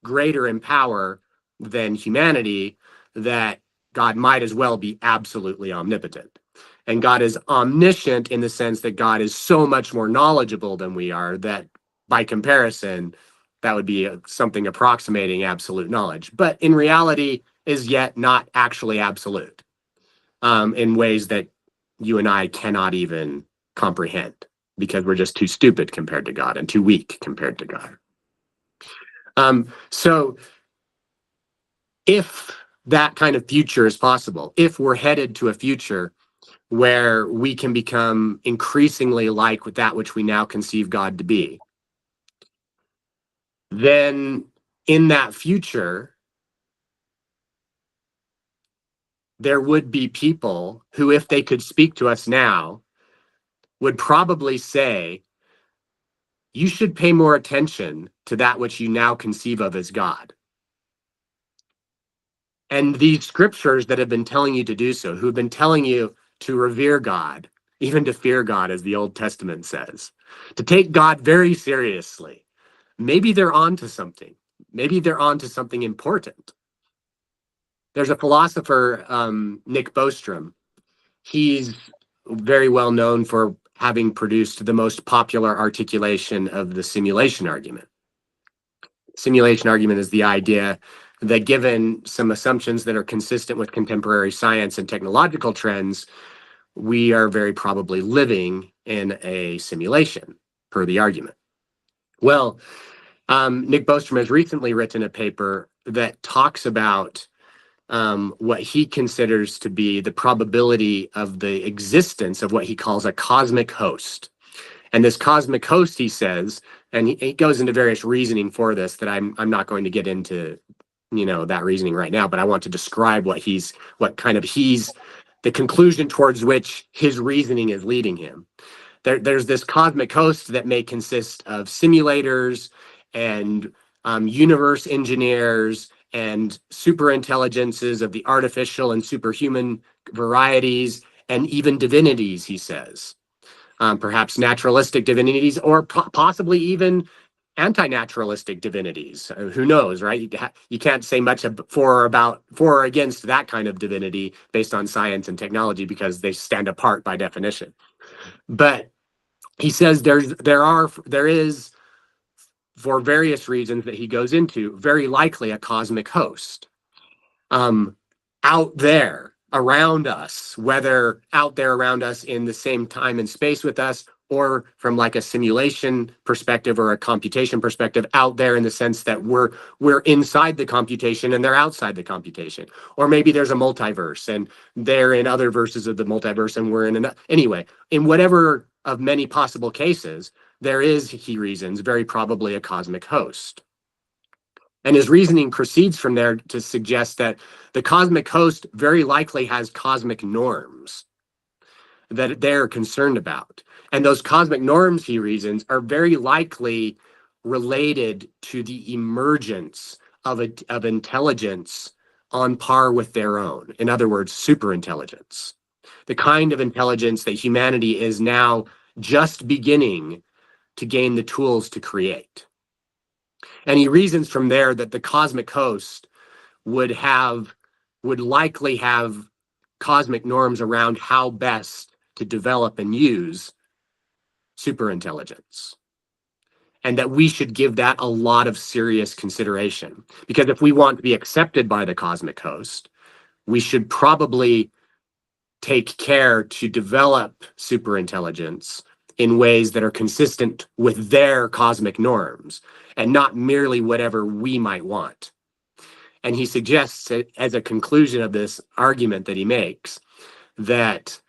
Speaker 2: greater in power than humanity that God might as well be absolutely omnipotent. And God is omniscient in the sense that God is so much more knowledgeable than we are that by comparison, that would be something approximating absolute knowledge, but in reality is yet not actually absolute in ways that you and I cannot even comprehend because we're just too stupid compared to God and too weak compared to God. So if that kind of future is possible, if we're headed to a future where we can become increasingly like with that which we now conceive God to be, then in that future, there would be people who, if they could speak to us now, would probably say, you should pay more attention to that which you now conceive of as God. And these scriptures that have been telling you to do so, who have been telling you to revere God, even to fear God, as the Old Testament says, to take God very seriously, maybe they're onto something. Maybe they're onto something important. There's a philosopher, Nick Bostrom. He's very well known for having produced the most popular articulation of the simulation argument. Simulation argument is the idea that given some assumptions that are consistent with contemporary science and technological trends, we are very probably living in a simulation, per the argument. Well, Nick Bostrom has recently written a paper that talks about what he considers to be the probability of the existence of what he calls a cosmic host. And this cosmic host, he says, and he goes into various reasoning for this that I'm not going to get into, that reasoning right now, but I want to describe the conclusion towards which his reasoning is leading him. There's this cosmic host that may consist of simulators and universe engineers and super intelligences of the artificial and superhuman varieties, and even divinities, he says. Perhaps naturalistic divinities, or possibly even anti-naturalistic divinities. Who knows, right? You can't say much for or against that kind of divinity based on science and technology, because they stand apart by definition. But he says there is, for various reasons that he goes into, very likely a cosmic host out there around us, whether out there around us in the same time and space with us, or from like a simulation perspective or a computation perspective, out there in the sense that we're inside the computation and they're outside the computation. Or maybe there's a multiverse and they're in other verses of the multiverse and we're in another. Anyway, in whatever of many possible cases, there is, he reasons, very probably a cosmic host. And his reasoning proceeds from there to suggest that the cosmic host very likely has cosmic norms that they're concerned about. And those cosmic norms, he reasons, are very likely related to the emergence of intelligence on par with their own. In other words, superintelligence. The kind of intelligence that humanity is now just beginning to gain the tools to create. And he reasons from there that the cosmic host would likely have cosmic norms around how best to develop and use superintelligence. And that we should give that a lot of serious consideration. Because if we want to be accepted by the cosmic host, we should probably take care to develop superintelligence in ways that are consistent with their cosmic norms and not merely whatever we might want. And he suggests, as a conclusion of this argument that he makes, that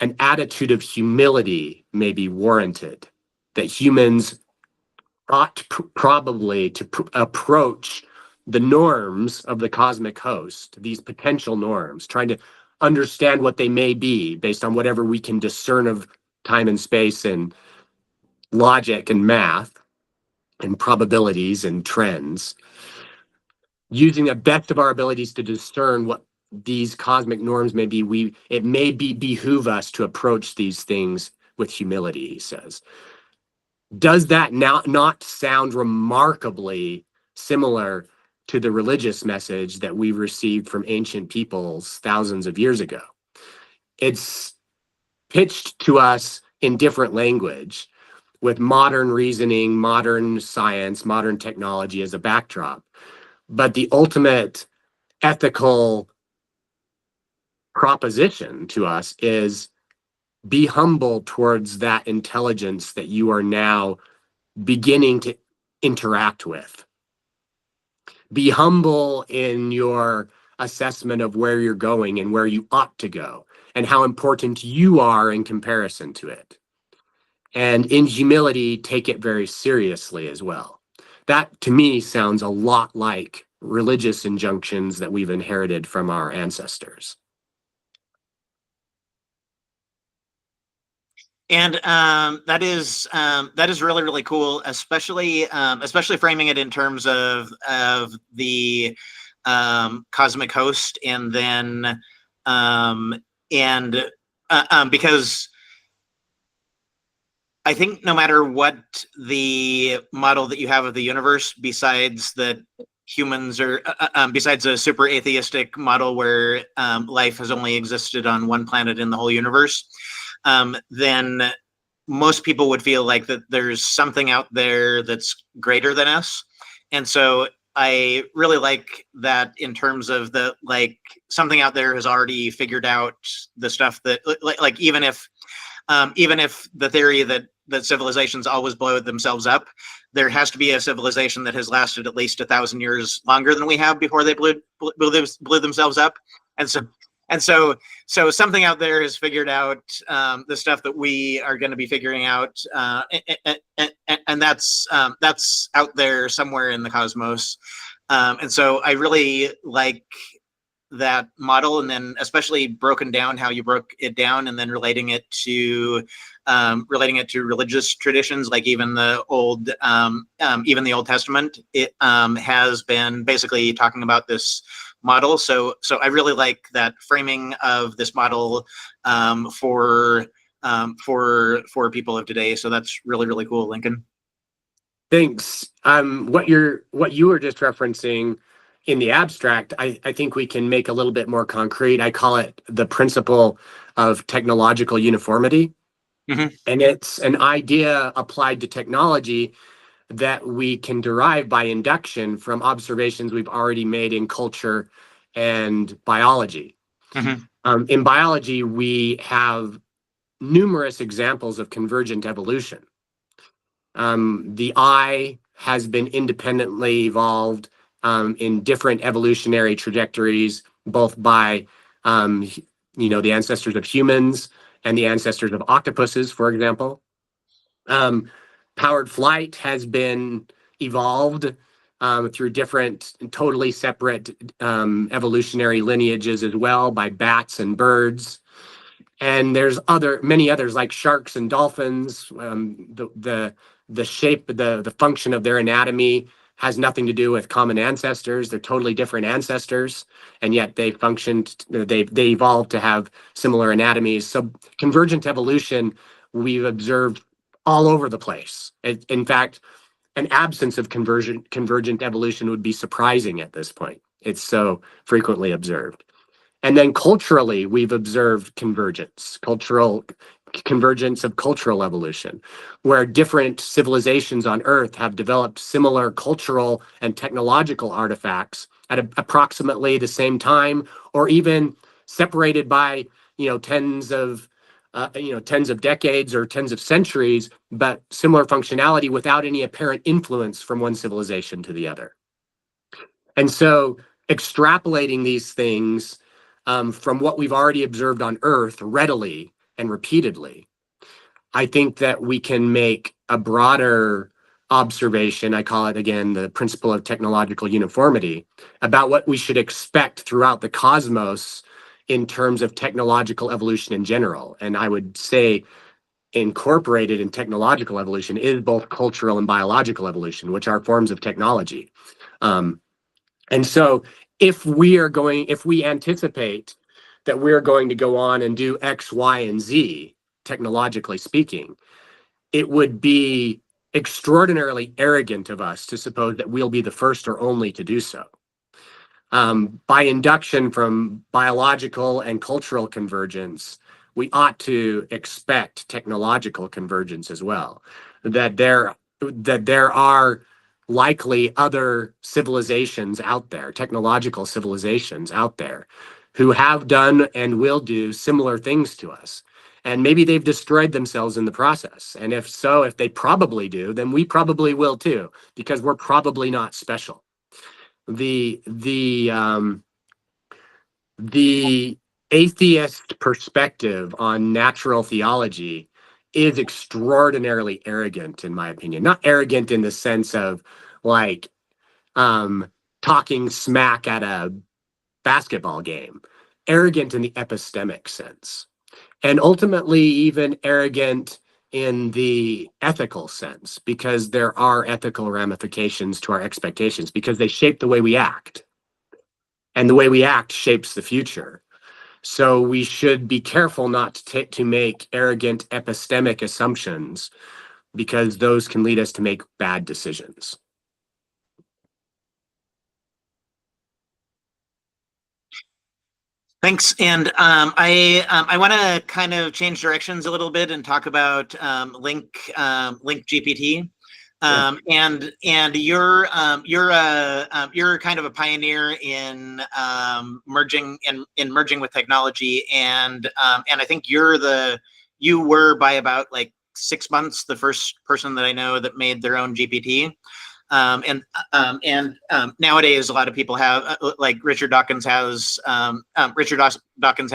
Speaker 2: an attitude of humility may be warranted, that humans ought probably to approach the norms of the cosmic host, these potential norms, trying to understand what they may be based on whatever we can discern of time and space and logic and math and probabilities and trends, using the best of our abilities to discern what these cosmic norms may be. It may behoove us to approach these things with humility, he says. Does that not sound remarkably similar to the religious message that we received from ancient peoples thousands of years ago? It's pitched to us in different language, with modern reasoning, modern science, modern technology as a backdrop. But the ultimate ethical proposition to us is be humble towards that intelligence that you are now beginning to interact with. Be humble in your assessment of where you're going and where you ought to go and how important you are in comparison to it. And in humility, take it very seriously as well. That, to me, sounds a lot like religious injunctions that we've inherited from our ancestors.
Speaker 1: And that is really, really cool, especially framing it in terms of the cosmic host, and then because I think no matter what the model that you have of the universe, besides that humans are, besides a super atheistic model where life has only existed on one planet in the whole universe, then most people would feel like that there's something out there that's greater than us. And so I really like that in terms of the, like, something out there has already figured out the stuff that, like even if even if the theory that civilizations always blow themselves up, there has to be a civilization that has lasted at least 1,000 years longer than we have before they blew themselves up. So something out there has figured out the stuff that we are going to be figuring out, and that's out there somewhere in the cosmos. And so I really like that model, and then especially broken down how you broke it down, and then relating it to religious traditions, like even the Old Testament. It has been basically talking about this model. So I really like that framing of this model for people of today. So that's really, really cool, Lincoln.
Speaker 2: Thanks. What you were just referencing in the abstract, I think we can make a little bit more concrete. I call it the principle of technological uniformity.
Speaker 1: Mm-hmm.
Speaker 2: And it's an idea applied to technology that we can derive by induction from observations we've already made in culture and biology.
Speaker 1: Mm-hmm.
Speaker 2: In biology, we have numerous examples of convergent evolution. The eye has been independently evolved in different evolutionary trajectories, both by the ancestors of humans and the ancestors of octopuses, for example. Powered flight has been evolved through different, totally separate evolutionary lineages as well, by bats and birds. And there's many others like sharks and dolphins. The shape, the function of their anatomy has nothing to do with common ancestors. They're totally different ancestors, and yet they evolved to have similar anatomies. So convergent evolution we've observed all over the place. In fact, an absence of convergent evolution would be surprising at this point. It's so frequently observed. And then culturally, we've observed convergence of cultural evolution, where different civilizations on Earth have developed similar cultural and technological artifacts at approximately the same time, or even separated by tens of decades or tens of centuries, but similar functionality without any apparent influence from one civilization to the other. And so extrapolating these things from what we've already observed on Earth readily and repeatedly, I think that we can make a broader observation. I call it, again, the principle of technological uniformity, about what we should expect throughout the cosmos in terms of technological evolution in general. And I would say incorporated in technological evolution is both cultural and biological evolution, which are forms of technology. And so if we anticipate that we're going to go on and do X, Y, and Z, technologically speaking, it would be extraordinarily arrogant of us to suppose that we'll be the first or only to do so. By induction from biological and cultural convergence, we ought to expect technological convergence as well. That there are likely other civilizations out there, technological civilizations out there, who have done and will do similar things to us. And maybe they've destroyed themselves in the process. And if so, if they probably do, then we probably will too, because we're probably not special. The atheist perspective on natural theology is extraordinarily arrogant, in my opinion. Not arrogant in the sense of like talking smack at a basketball game, arrogant in the epistemic sense, and ultimately even arrogant in the ethical sense, because there are ethical ramifications to our expectations, because they shape the way we act, and the way we act shapes the future. So we should be careful not to make arrogant epistemic assumptions, because those can lead us to make bad decisions.
Speaker 1: Thanks. And I want to kind of change directions a little bit and talk about LincGPT. And you're kind of a pioneer in merging with technology, and I think you're the you were by about like 6 months the first person that I know that made their own GPT. Nowadays, a lot of people have, like Richard Dawkins has Richard Dawkins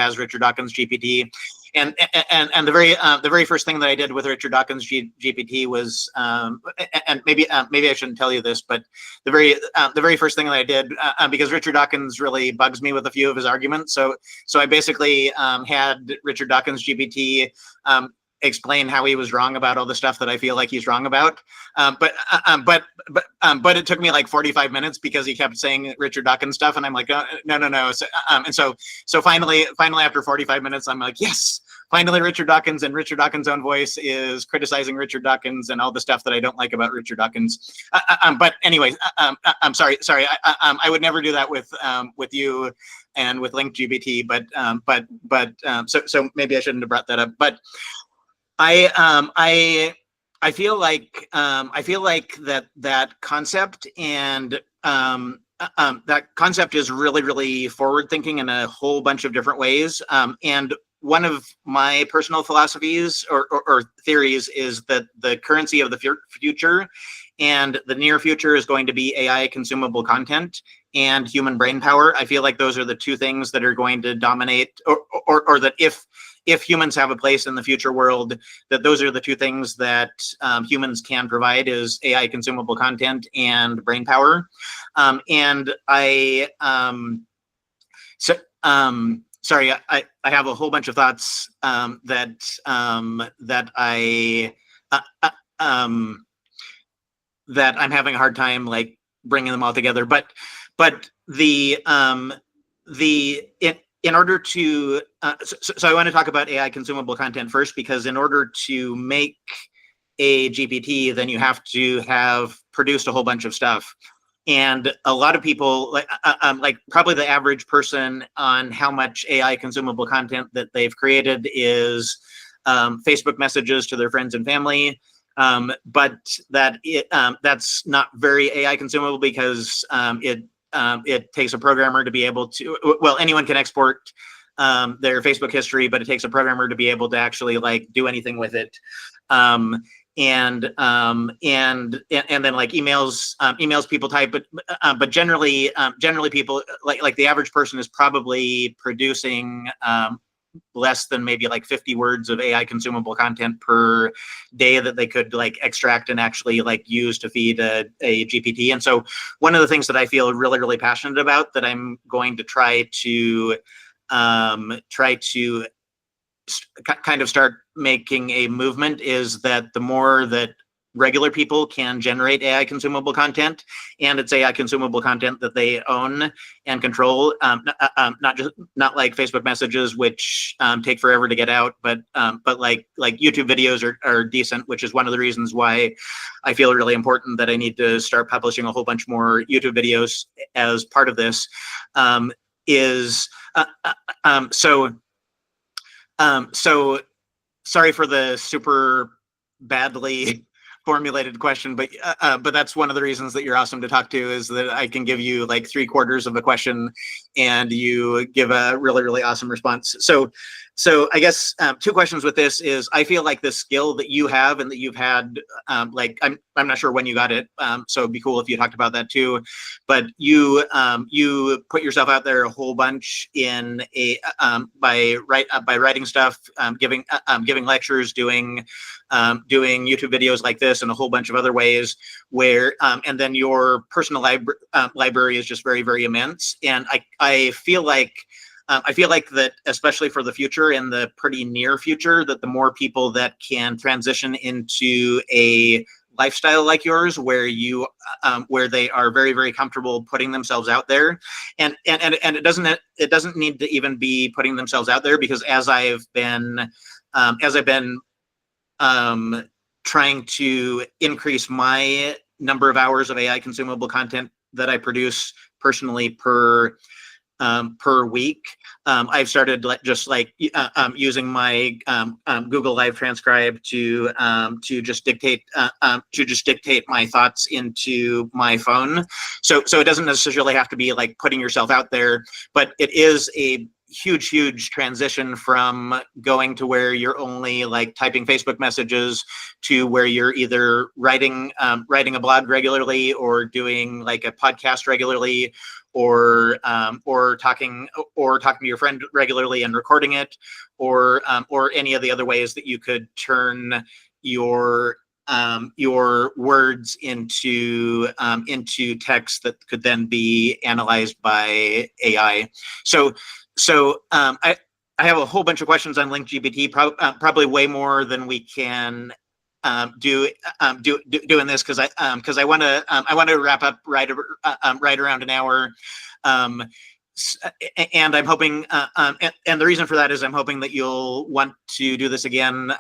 Speaker 1: GPT, and the very first thing that I did with Richard Dawkins GPT was, and maybe I shouldn't tell you this, but the very first thing that I did, because Richard Dawkins really bugs me with a few of his arguments, so I basically had Richard Dawkins GPT explain how he was wrong about all the stuff that I feel like he's wrong about. But it took me like 45 minutes because he kept saying Richard Dawkins stuff, and I'm like, no. So finally after 45 minutes, I'm like, yes, finally Richard Dawkins and Richard Dawkins' own voice is criticizing Richard Dawkins and all the stuff that I don't like about Richard Dawkins. But anyway, I'm sorry. I would never do that with you and with LincGPT, so maybe I shouldn't have brought that up. But I feel like that concept and that concept is really forward thinking in a whole bunch of different ways. And one of my personal philosophies or theories is that the currency of the future and the near future is going to be AI consumable content and human brain power. I feel like those are the two things that are going to dominate, or that if humans have a place in the future world, that those are the two things that humans can provide, is AI consumable content and brain power. Sorry, I have a whole bunch of thoughts that I'm having a hard time like bringing them all together. But in order to, so I want to talk about AI consumable content first, because in order to make a GPT, then you have to have produced a whole bunch of stuff. And a lot of people, like probably the average person on how much AI consumable content that they've created is Facebook messages to their friends and family. But that's not very AI consumable, because it takes a programmer to be able to, well, anyone can export their Facebook history, but it takes a programmer to be able to actually like do anything with it. And then like emails people type, but generally people like the average person is probably producing less than maybe like 50 words of AI consumable content per day that they could like extract and actually like use to feed a GPT. And so one of the things that I feel really passionate about, that I'm going to try to kind of start making a movement, is that the more that regular people can generate AI consumable content, and it's AI consumable content that they own and control, not like Facebook messages, which take forever to get out, but like YouTube videos are decent, which is one of the reasons why I feel really important that I need to start publishing a whole bunch more YouTube videos as part of this. So sorry for the super badly formulated question, but that's one of the reasons that you're awesome to talk to, is that I can give you like 3/4 of a question and you give a really awesome response. So I guess 2 questions with this is, I feel like the skill that you have and that you've had, like I'm not sure when you got it, so it'd be cool if you talked about that too. But you put yourself out there a whole bunch in a by writing stuff, giving lectures, doing YouTube videos like this, and a whole bunch of other ways where, and then your personal library is just very immense. And I feel like that, especially for the future and the pretty near future, that the more people that can transition into a lifestyle like yours, where where they are very comfortable putting themselves out there, and it doesn't need to even be putting themselves out there, because as I've been trying to increase my number of hours of AI consumable content that I produce personally per week, I've started just like using my Google Live Transcribe to just dictate my thoughts into my phone. So it doesn't necessarily have to be like putting yourself out there, but it is a huge transition from going to where you're only like typing Facebook messages to where you're either writing a blog regularly or doing like a podcast regularly or talking to your friend regularly and recording it, or any of the other ways that you could turn your words into text that could then be analyzed by AI. So I have a whole bunch of questions on LincGPT, probably way more than we can do in this, because I want to wrap up right around an hour. And I'm hoping, and the reason for that is I'm hoping that you'll want to do this again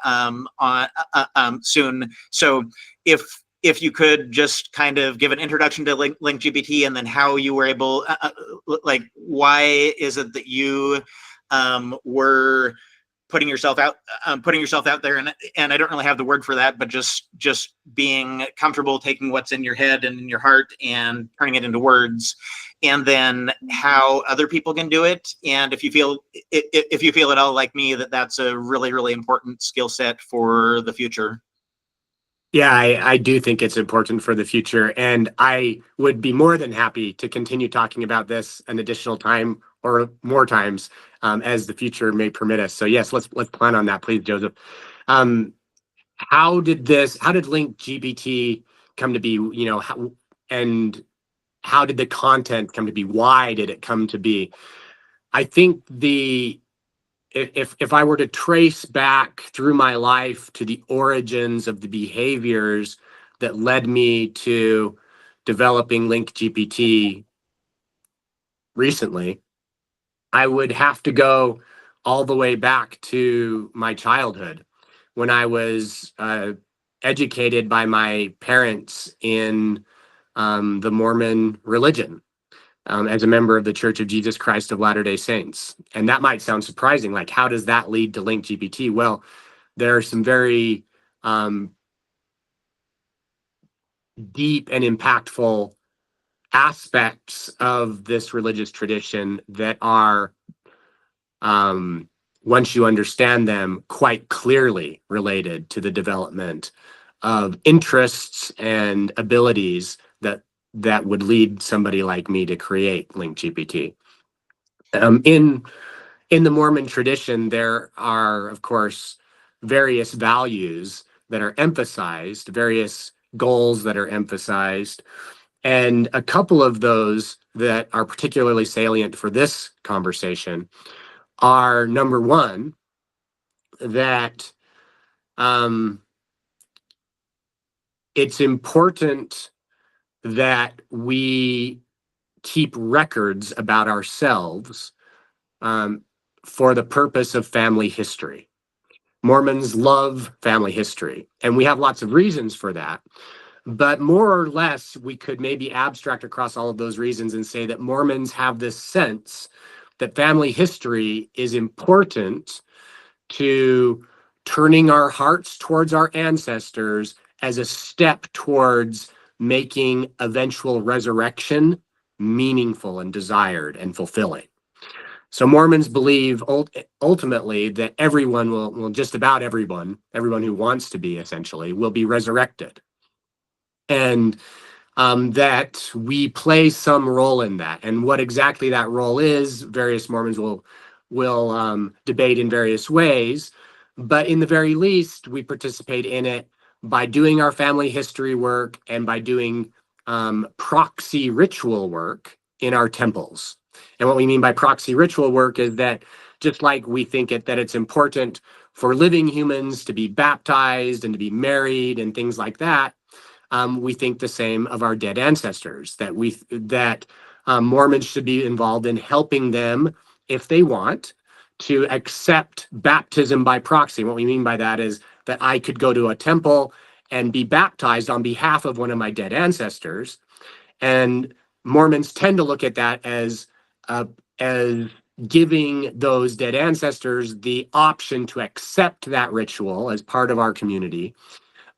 Speaker 1: soon. So if you could just kind of give an introduction to LincGPT, and then how you were able, like, why is it that you were putting yourself out there, and I don't really have the word for that, but just being comfortable taking what's in your head and in your heart and turning it into words, and then how other people can do it, and if you feel at all like me that that's a really important skill set for the future.
Speaker 2: Yeah, I do think it's important for the future, and I would be more than happy to continue talking about this an additional time or more times as the future may permit us. So yes, let's plan on that, please, Joseph. How did LincGPT come to be? And how did the content come to be? Why did it come to be? I think if I were to trace back through my life to the origins of the behaviors that led me to developing LincGPT recently, I would have to go all the way back to my childhood when I was educated by my parents in the Mormon religion. As a member of the Church of Jesus Christ of Latter-day Saints. And that might sound surprising, like how does that lead to LincGPT? Well, there are some very deep and impactful aspects of this religious tradition that are, once you understand them, quite clearly related to the development of interests and abilities that would lead somebody like me to create LincGPT. In the Mormon tradition, there are, of course, various values that are emphasized, various goals that are emphasized, and a couple of those that are particularly salient for this conversation are, number one, that it's important that we keep records about ourselves for the purpose of family history. Mormons love family history, and we have lots of reasons for that. But more or less, we could maybe abstract across all of those reasons and say that Mormons have this sense that family history is important to turning our hearts towards our ancestors as a step towards making eventual resurrection meaningful and desired and fulfilling. So Mormons believe ultimately that everyone will just about everyone who wants to be essentially will be resurrected. And that we play some role in that. And what exactly that role is, various Mormons will debate in various ways. But in the very least, we participate in it by doing our family history work and by doing proxy ritual work in our temples. And what we mean by proxy ritual work is that just like we think that it's important for living humans to be baptized and to be married and things like that, we think the same of our dead ancestors, that Mormons should be involved in helping them, if they want, to accept baptism by proxy. What we mean by that is that I could go to a temple and be baptized on behalf of one of my dead ancestors. And Mormons tend to look at that as giving those dead ancestors the option to accept that ritual as part of our community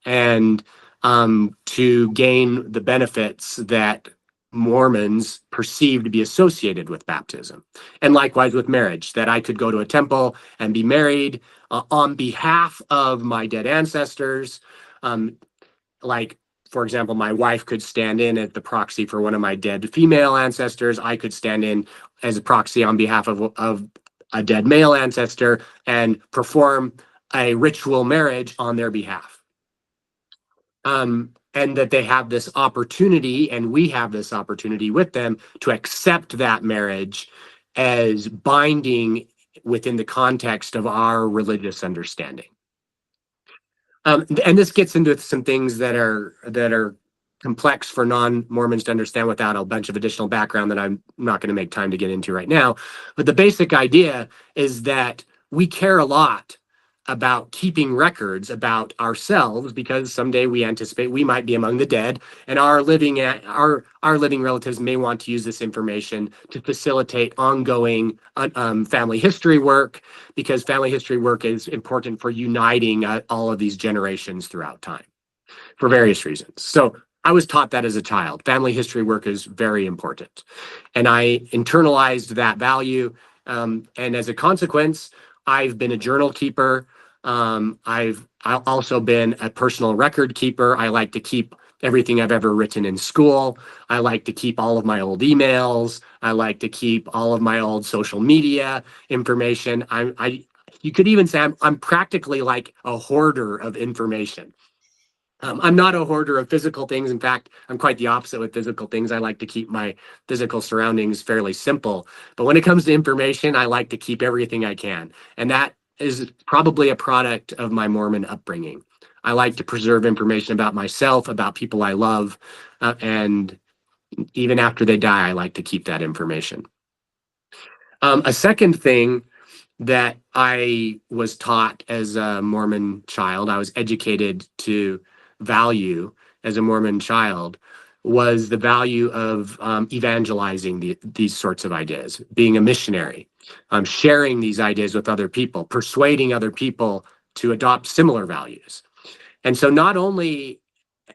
Speaker 2: and to gain the benefits that Mormons perceive to be associated with baptism. And likewise with marriage, that I could go to a temple and be married on behalf of my dead ancestors. Like, for example, my wife could stand in as the proxy for one of my dead female ancestors. I could stand in as a proxy on behalf of a dead male ancestor and perform a ritual marriage on their behalf. And that they have this opportunity, and we have this opportunity with them to accept that marriage as binding within the context of our religious understanding. And this gets into some things that are complex for non-Mormons to understand without a bunch of additional background that I'm not going to make time to get into right now. But the basic idea is that we care a lot about keeping records about ourselves, because someday we anticipate we might be among the dead, and our living relatives may want to use this information to facilitate ongoing family history work, because family history work is important for uniting all of these generations throughout time for various reasons. So I was taught that as a child. Family history work is very important, and I internalized that value. And as a consequence, I've been a journal keeper. I've also been a personal record keeper. I like to keep everything I've ever written in school. I like to keep all of my old emails. I like to keep all of my old social media information. You could even say I'm practically like a hoarder of information. I'm not a hoarder of physical things. In fact, I'm quite the opposite with physical things. I like to keep my physical surroundings fairly simple. But when it comes to information, I like to keep everything I can. And that is probably a product of my Mormon upbringing. I like to preserve information about myself, about people I love, and even after they die, I like to keep that information. A second thing that I was taught as a Mormon child, I was educated to value as a Mormon child, was the value of evangelizing these sorts of ideas, being a missionary, sharing these ideas with other people, persuading other people to adopt similar values. And so not only,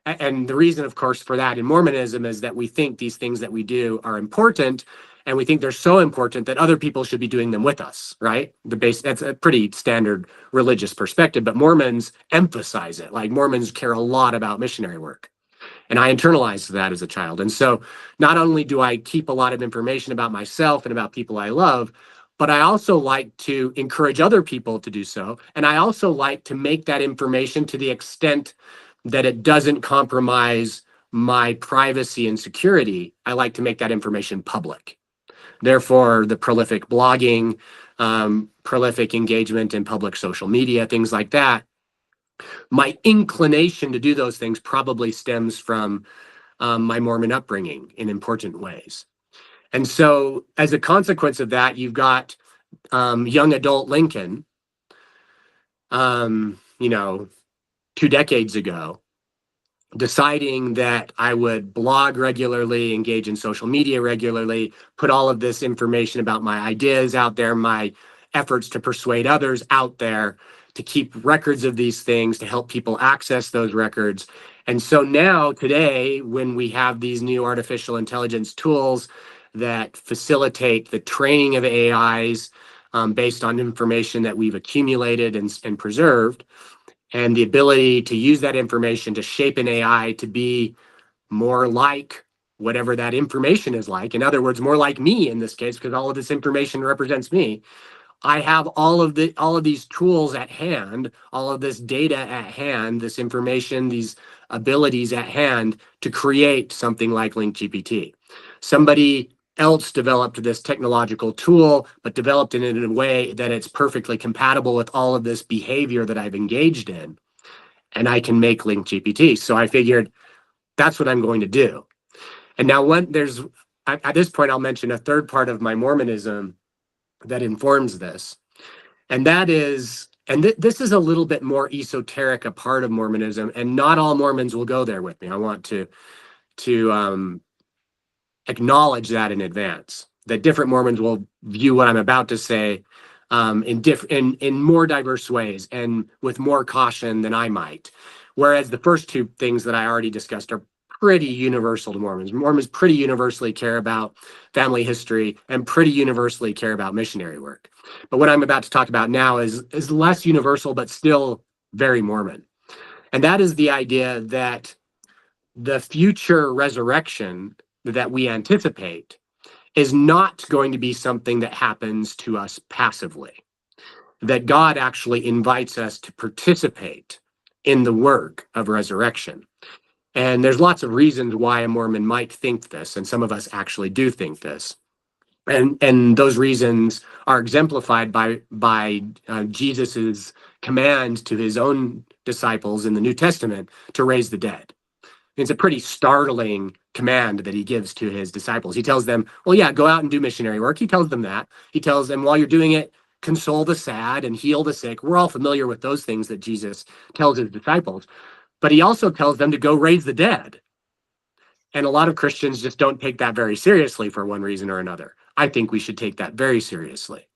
Speaker 2: and the reason, of course, for that in Mormonism is that we think these things that we do are important, and we think they're so important that other people should be doing them with us, right? That's a pretty standard religious perspective, but Mormons emphasize it. Like, Mormons care a lot about missionary work. And I internalized that as a child. And so not only do I keep a lot of information about myself and about people I love, but I also like to encourage other people to do so. And I also like to make that information, to the extent that it doesn't compromise my privacy and security, I like to make that information public. Therefore, the prolific blogging, prolific engagement in public social media, things like that. My inclination to do those things probably stems from my Mormon upbringing in important ways. And so as a consequence of that, you've got young adult Lincoln, 2 decades ago, deciding that I would blog regularly, engage in social media regularly, put all of this information about my ideas out there, my efforts to persuade others out there, to keep records of these things, to help people access those records. And so now, today, when we have these new artificial intelligence tools that facilitate the training of AIs based on information that we've accumulated and preserved, and the ability to use that information to shape an AI to be more like whatever that information is like. In other words, more like me in this case, because all of this information represents me. I have all of these tools at hand, all of this data at hand, this information, these abilities at hand to create something like LincGPT. Somebody else developed this technological tool, but developed it in a way that it's perfectly compatible with all of this behavior that I've engaged in, and I can make LincGPT. So I figured that's what I'm going to do. And now at this point, I'll mention a third part of my Mormonism that informs this. And that is, this is a little bit more esoteric a part of Mormonism, and not all Mormons will go there with me. I want to acknowledge that in advance, that different Mormons will view what I'm about to say in more diverse ways and with more caution than I might. Whereas the first two things that I already discussed are pretty universal to Mormons. Mormons pretty universally care about family history and pretty universally care about missionary work. But what I'm about to talk about now is less universal, but still very Mormon. And that is the idea that the future resurrection that we anticipate is not going to be something that happens to us passively, that God actually invites us to participate in the work of resurrection. And there's lots of reasons why a Mormon might think this, and some of us actually do think this. And those reasons are exemplified by Jesus's command to his own disciples in the New Testament to raise the dead. It's a pretty startling command that he gives to his disciples. He tells them, well, yeah, go out and do missionary work. He tells them that. He tells them, while you're doing it, console the sad and heal the sick. We're all familiar with those things that Jesus tells his disciples. But he also tells them to go raise the dead. And a lot of Christians just don't take that very seriously for one reason or another. I think we should take that very seriously.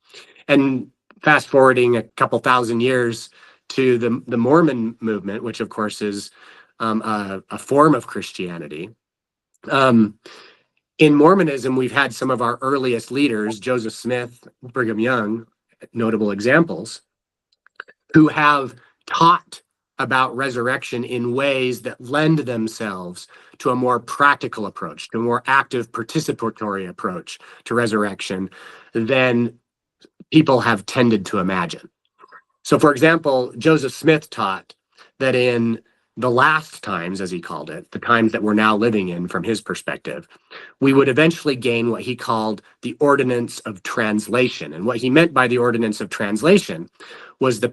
Speaker 2: And fast forwarding a couple thousand years to the Mormon movement, which of course is a form of Christianity. In Mormonism, we've had some of our earliest leaders, Joseph Smith, Brigham Young, notable examples, who have taught about resurrection in ways that lend themselves to a more practical approach, to a more active participatory approach to resurrection than people have tended to imagine. So, for example, Joseph Smith taught that in the last times, as he called it, the times that we're now living in from his perspective, we would eventually gain what he called the ordinance of translation. And what he meant by the ordinance of translation was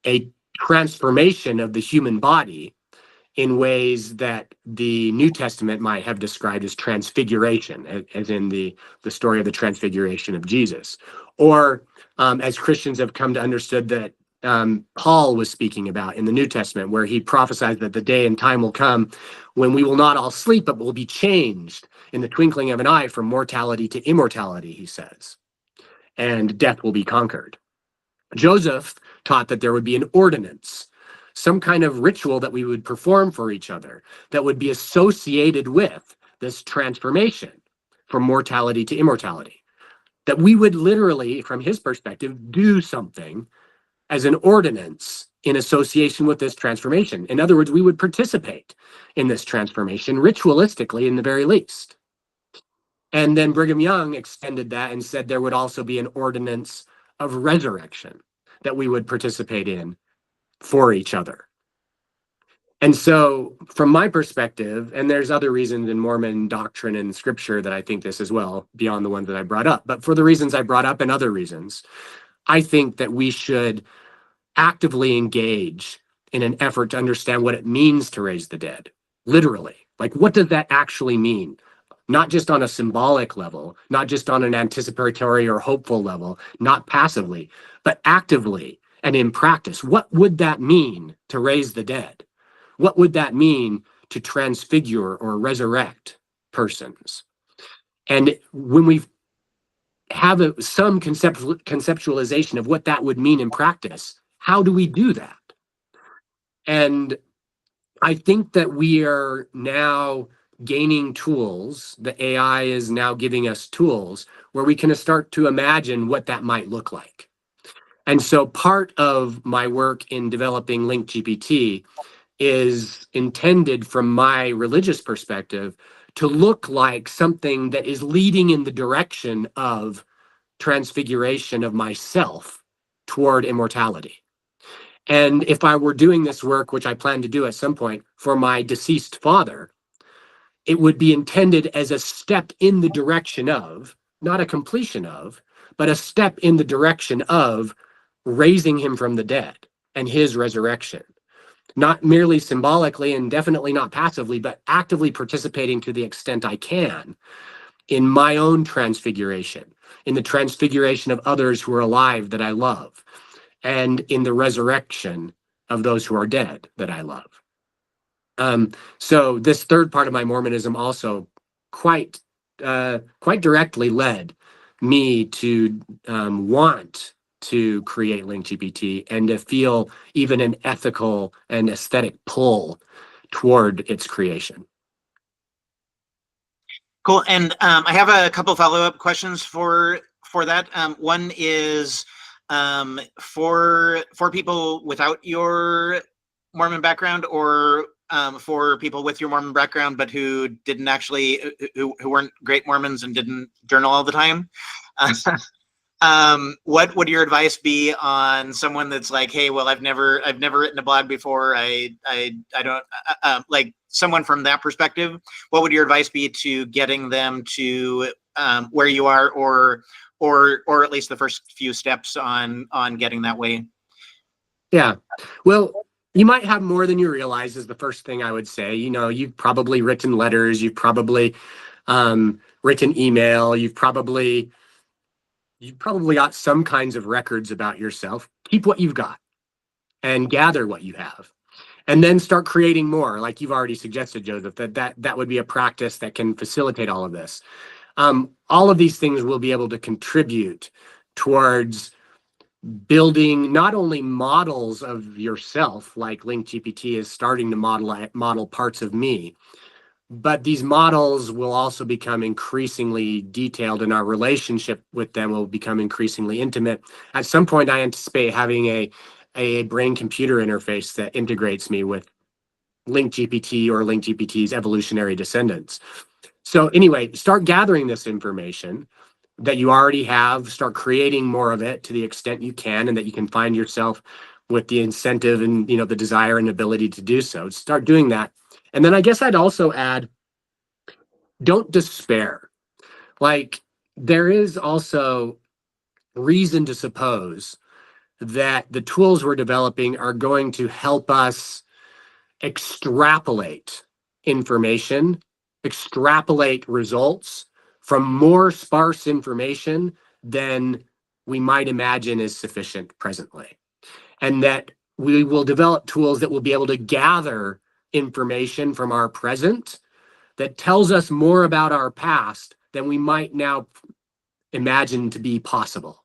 Speaker 2: a transformation of the human body in ways that the New Testament might have described as transfiguration, as in the story of the transfiguration of Jesus. Or as Christians have come to understand that Paul was speaking about in the New Testament, where he prophesied that the day and time will come when we will not all sleep, but will be changed in the twinkling of an eye from mortality to immortality, he says, and death will be conquered. Joseph taught that there would be an ordinance, some kind of ritual that we would perform for each other that would be associated with this transformation from mortality to immortality. That we would literally, from his perspective, do something as an ordinance in association with this transformation. In other words, we would participate in this transformation ritualistically, in the very least. And then Brigham Young extended that and said there would also be an ordinance of resurrection that we would participate in for each other. And so from my perspective, and there's other reasons in Mormon doctrine and scripture that I think this as well, beyond the ones that I brought up, but for the reasons I brought up and other reasons, I think that we should actively engage in an effort to understand what it means to raise the dead, literally. Like, what does that actually mean? Not just on a symbolic level, not just on an anticipatory or hopeful level, not passively, but actively and in practice. What would that mean to raise the dead? What would that mean to transfigure or resurrect persons? And when we have some conceptualization of what that would mean in practice, how do we do that? And I think that we are now gaining tools. The AI is now giving us tools where we can start to imagine what that might look like. And so part of my work in developing LincGPT is intended from my religious perspective to look like something that is leading in the direction of transfiguration of myself toward immortality. And if I were doing this work, which I plan to do at some point, for my deceased father, it would be intended as a step in the direction of, not a completion of, but a step in the direction of raising him from the dead and his resurrection. Not merely symbolically and definitely not passively, but actively participating to the extent I can in my own transfiguration, in the transfiguration of others who are alive that I love, and in the resurrection of those who are dead that I love. So this third part of my Mormonism also quite directly led me to want to create LincGPT and to feel even an ethical and aesthetic pull toward its creation.
Speaker 1: Cool. And I have a couple follow-up questions for that. One is for people without your Mormon background, or for people with your Mormon background but who didn't actually who weren't great Mormons and didn't journal all the time. What would your advice be on someone that's like, hey, well, I've never written a blog before. I don't like someone from that perspective. What would your advice be to getting them to where you are, or at least the first few steps on getting that way?
Speaker 2: Yeah, well, you might have more than you realize is the first thing I would say. You know, you've probably written letters, you've probably written email, you've probably got some kinds of records about yourself. Keep what you've got and gather what you have, and then start creating more, like you've already suggested, Joseph. That would be a practice that can facilitate all of this. All of these things will be able to contribute towards building not only models of yourself, like LincGPT is starting to model parts of me, but these models will also become increasingly detailed, and our relationship with them will become increasingly intimate. At some point, I anticipate having a brain-computer interface that integrates me with LincGPT or LincGPT's evolutionary descendants. So anyway, start gathering this information that you already have, start creating more of it to the extent you can, and that you can find yourself with the incentive and, you know, the desire and ability to do so. Start doing that. And then I guess I'd also add, don't despair. Like, there is also reason to suppose that the tools we're developing are going to help us extrapolate information, extrapolate results from more sparse information than we might imagine is sufficient presently. And that we will develop tools that will be able to gather information from our present that tells us more about our past than we might now imagine to be possible.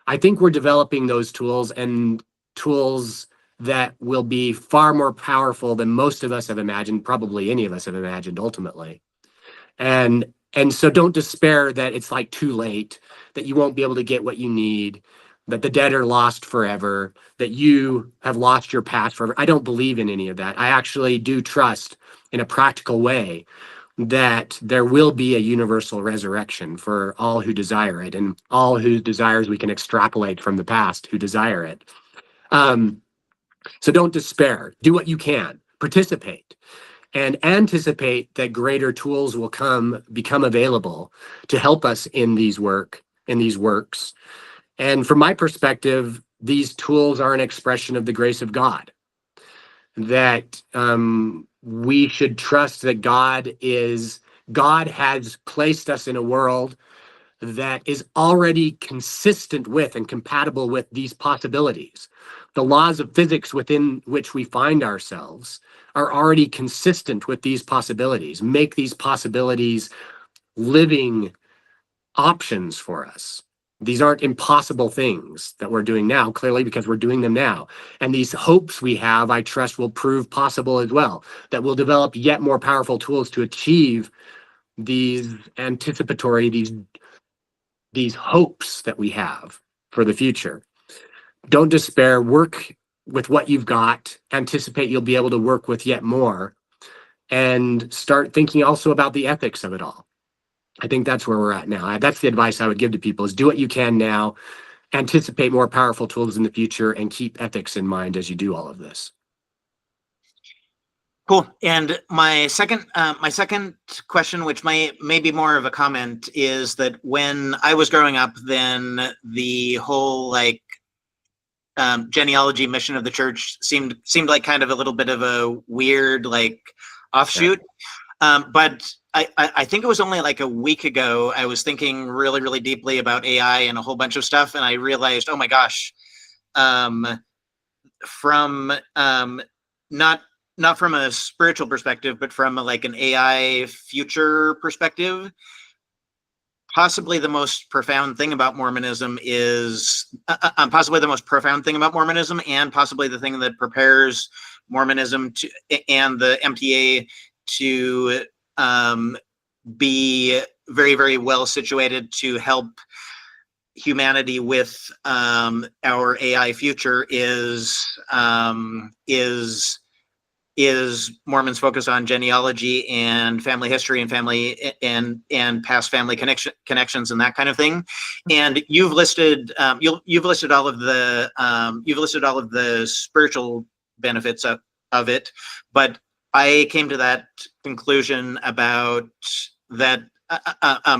Speaker 2: I think we're developing those tools, and tools that will be far more powerful than most of us have imagined, probably any of us have imagined ultimately. And so don't despair that it's like too late, that you won't be able to get what you need, that the dead are lost forever, that you have lost your past forever. I don't believe in any of that. I actually do trust in a practical way that there will be a universal resurrection for all who desire it, and all who desires we can extrapolate from the past who desire it. So don't despair. Do what you can. Participate. And anticipate that greater tools will become available to help us in these works. And from my perspective, these tools are an expression of the grace of God. That we should trust that God has placed us in a world that is already consistent with and compatible with these possibilities. The laws of physics within which we find ourselves are already consistent with these possibilities, make these possibilities living options for us. These aren't impossible things that we're doing now, clearly, because we're doing them now. And these hopes we have, I trust, will prove possible as well, that we'll develop yet more powerful tools to achieve these anticipatory, these hopes that we have for the future. Don't despair. Work with what you've got. Anticipate you'll be able to work with yet more, and start thinking also about the ethics of it all. I think that's where we're at now. That's the advice I would give to people: is do what you can now, anticipate more powerful tools in the future, and keep ethics in mind as you do all of this.
Speaker 1: Cool. And my second question, which may be more of a comment, is that when I was growing up, then the whole like genealogy mission of the church seemed like kind of a little bit of a weird like offshoot. Yeah. But I think it was only like a week ago I was thinking really, really deeply about AI and a whole bunch of stuff, and I realized, oh my gosh, from not from a spiritual perspective, but from like an AI future perspective, possibly the most profound thing about Mormonism is and possibly the thing that prepares Mormonism to and the MTA to be very, very well situated to help humanity with our AI future is Mormons focus on genealogy and family history and family and past family connections and that kind of thing. And you've listed all of the spiritual benefits of it, but I came to that conclusion about that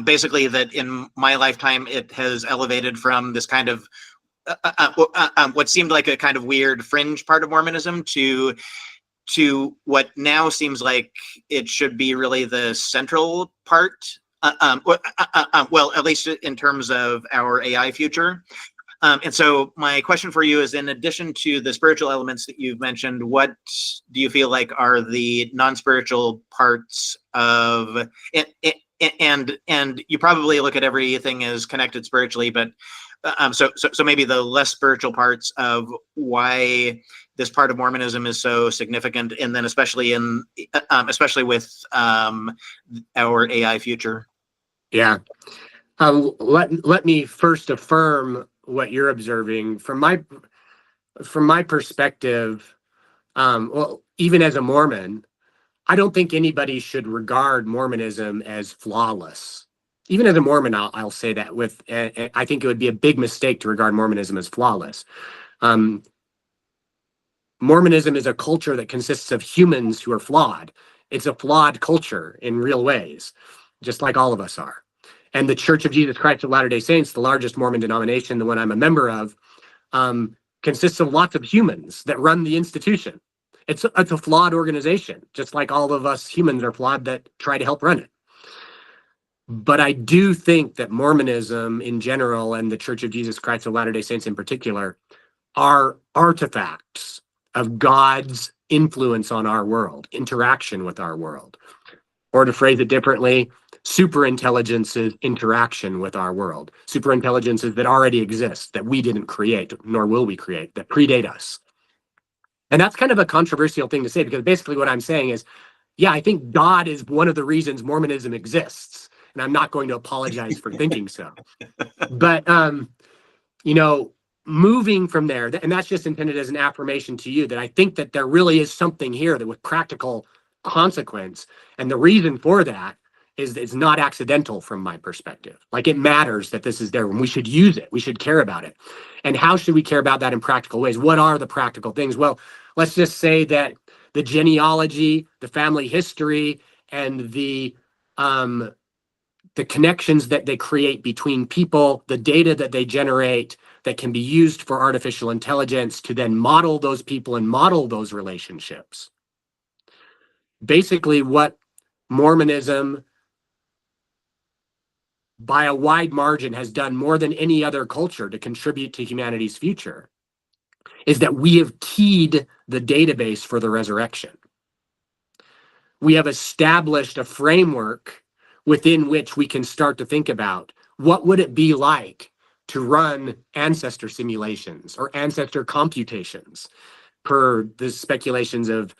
Speaker 1: basically that in my lifetime it has elevated from this kind of what seemed like a kind of weird fringe part of Mormonism to what now seems like it should be really the central part, well, at least in terms of our AI future. And so my question for you is, in addition to the spiritual elements that you've mentioned, what do you feel like are the non-spiritual parts of it? And you probably look at everything as connected spiritually, but so maybe the less spiritual parts of why this part of Mormonism is so significant, and then especially with our AI future.
Speaker 2: Yeah. Let me first affirm what you're observing from my perspective. Well, even as a Mormon, I don't think anybody should regard Mormonism as flawless. Even as a Mormon, I'll say that I think it would be a big mistake to regard Mormonism as flawless. Mormonism is a culture that consists of humans who are flawed. It's a flawed culture in real ways, just like all of us are. And the Church of Jesus Christ of Latter-day Saints, the largest Mormon denomination, the one I'm a member of, consists of lots of humans that run the institution. It's a flawed organization, just like all of us humans are flawed that try to help run it. But I do think that Mormonism in general, and the Church of Jesus Christ of Latter-day Saints in particular, are artifacts of God's influence on our world, interaction with our world. Or to phrase it differently, superintelligence's interaction with our world. Superintelligences that already exist, that we didn't create, nor will we create, that predate us. And that's kind of a controversial thing to say, because basically what I'm saying is, yeah, I think God is one of the reasons Mormonism exists. And I'm not going to apologize for thinking so. But, moving from there, and that's just intended as an affirmation to you, that I think that there really is something here that with practical consequence. And the reason for that is it's not accidental from my perspective. Like, it matters that this is there, and we should use it. We should care about it. And how should we care about that in practical ways? What are the practical things? Well, let's just say that the genealogy, the family history, and the connections that they create between people, the data that they generate that can be used for artificial intelligence to then model those people and model those relationships. Basically, what Mormonism, by a wide margin, has done more than any other culture to contribute to humanity's future is that we have keyed the database for the resurrection. We have established a framework within which we can start to think about what would it be like to run ancestor simulations or ancestor computations per the speculations of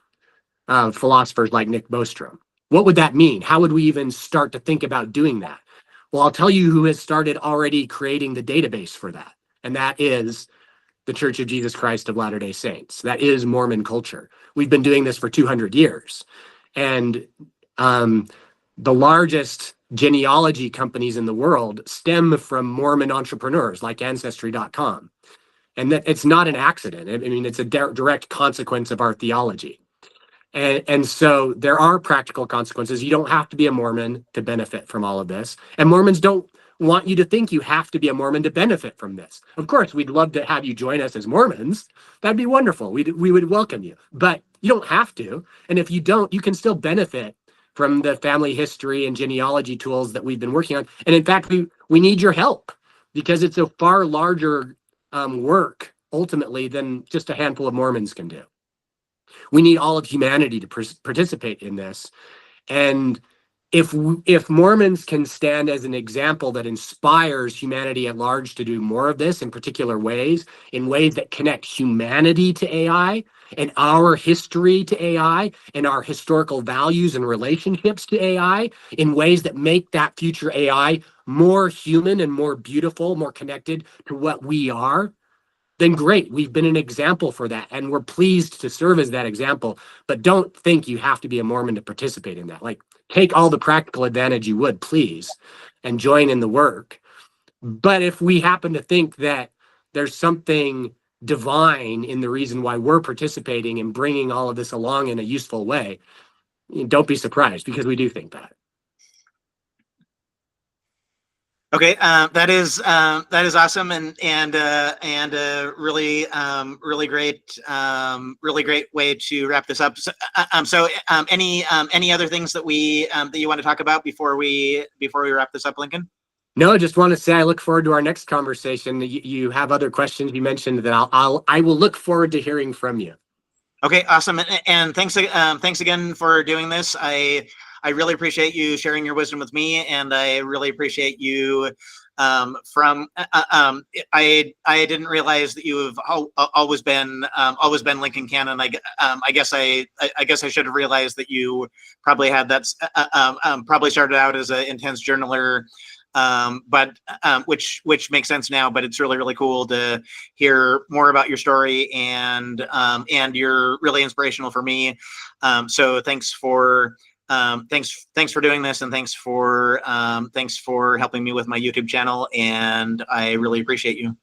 Speaker 2: philosophers like Nick Bostrom. What would that mean? How would we even start to think about doing that? Well, I'll tell you who has started already creating the database for that, and that is the Church of Jesus Christ of Latter-day Saints. That is Mormon culture. We've been doing this for 200 years. And the largest genealogy companies in the world stem from Mormon entrepreneurs like Ancestry.com. And that it's not an accident. I mean, it's a direct consequence of our theology. And so there are practical consequences. You don't have to be a Mormon to benefit from all of this. And Mormons don't want you to think you have to be a Mormon to benefit from this. Of course, we'd love to have you join us as Mormons. That'd be wonderful. We would welcome you. But you don't have to. And if you don't, you can still benefit from the family history and genealogy tools that we've been working on. And in fact, we need your help because it's a far larger work ultimately than just a handful of Mormons can do. We need all of humanity to participate in this. And if Mormons can stand as an example that inspires humanity at large to do more of this in particular ways, in ways that connect humanity to AI and our history to AI and our historical values and relationships to AI, in ways that make that future AI more human and more beautiful, more connected to what we are, then great. We've been an example for that, and we're pleased to serve as that example. But don't think you have to be a Mormon to participate in that. Like, take all the practical advantage you would, please, and join in the work. But if we happen to think that there's something divine in the reason why we're participating and bringing all of this along in a useful way, don't be surprised, because we do think that.
Speaker 1: Okay, that is awesome, and really really great way to wrap this up. So, any other things that you want to talk about before we wrap this up, Lincoln?
Speaker 2: No, I just want to say I look forward to our next conversation. You have other questions you mentioned that I will look forward to hearing from you.
Speaker 1: Okay, awesome, and thanks again for doing this. I really appreciate you sharing your wisdom with me, and I really appreciate you. I didn't realize that you have always been Lincoln Canon. I guess I should have realized that you probably had that. Probably started out as an intense journaler. But which makes sense now. But it's really cool to hear more about your story, and you're really inspirational for me. So thanks for doing this, and thanks for helping me with my YouTube channel, and I really appreciate you.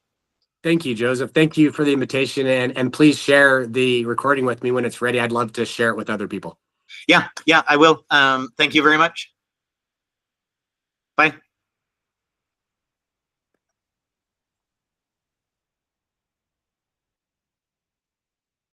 Speaker 2: Thank you, Joseph. Thank you for the invitation, and please share the recording with me when it's ready. I'd love to share it with other people.
Speaker 1: Yeah, I will. Thank you very much.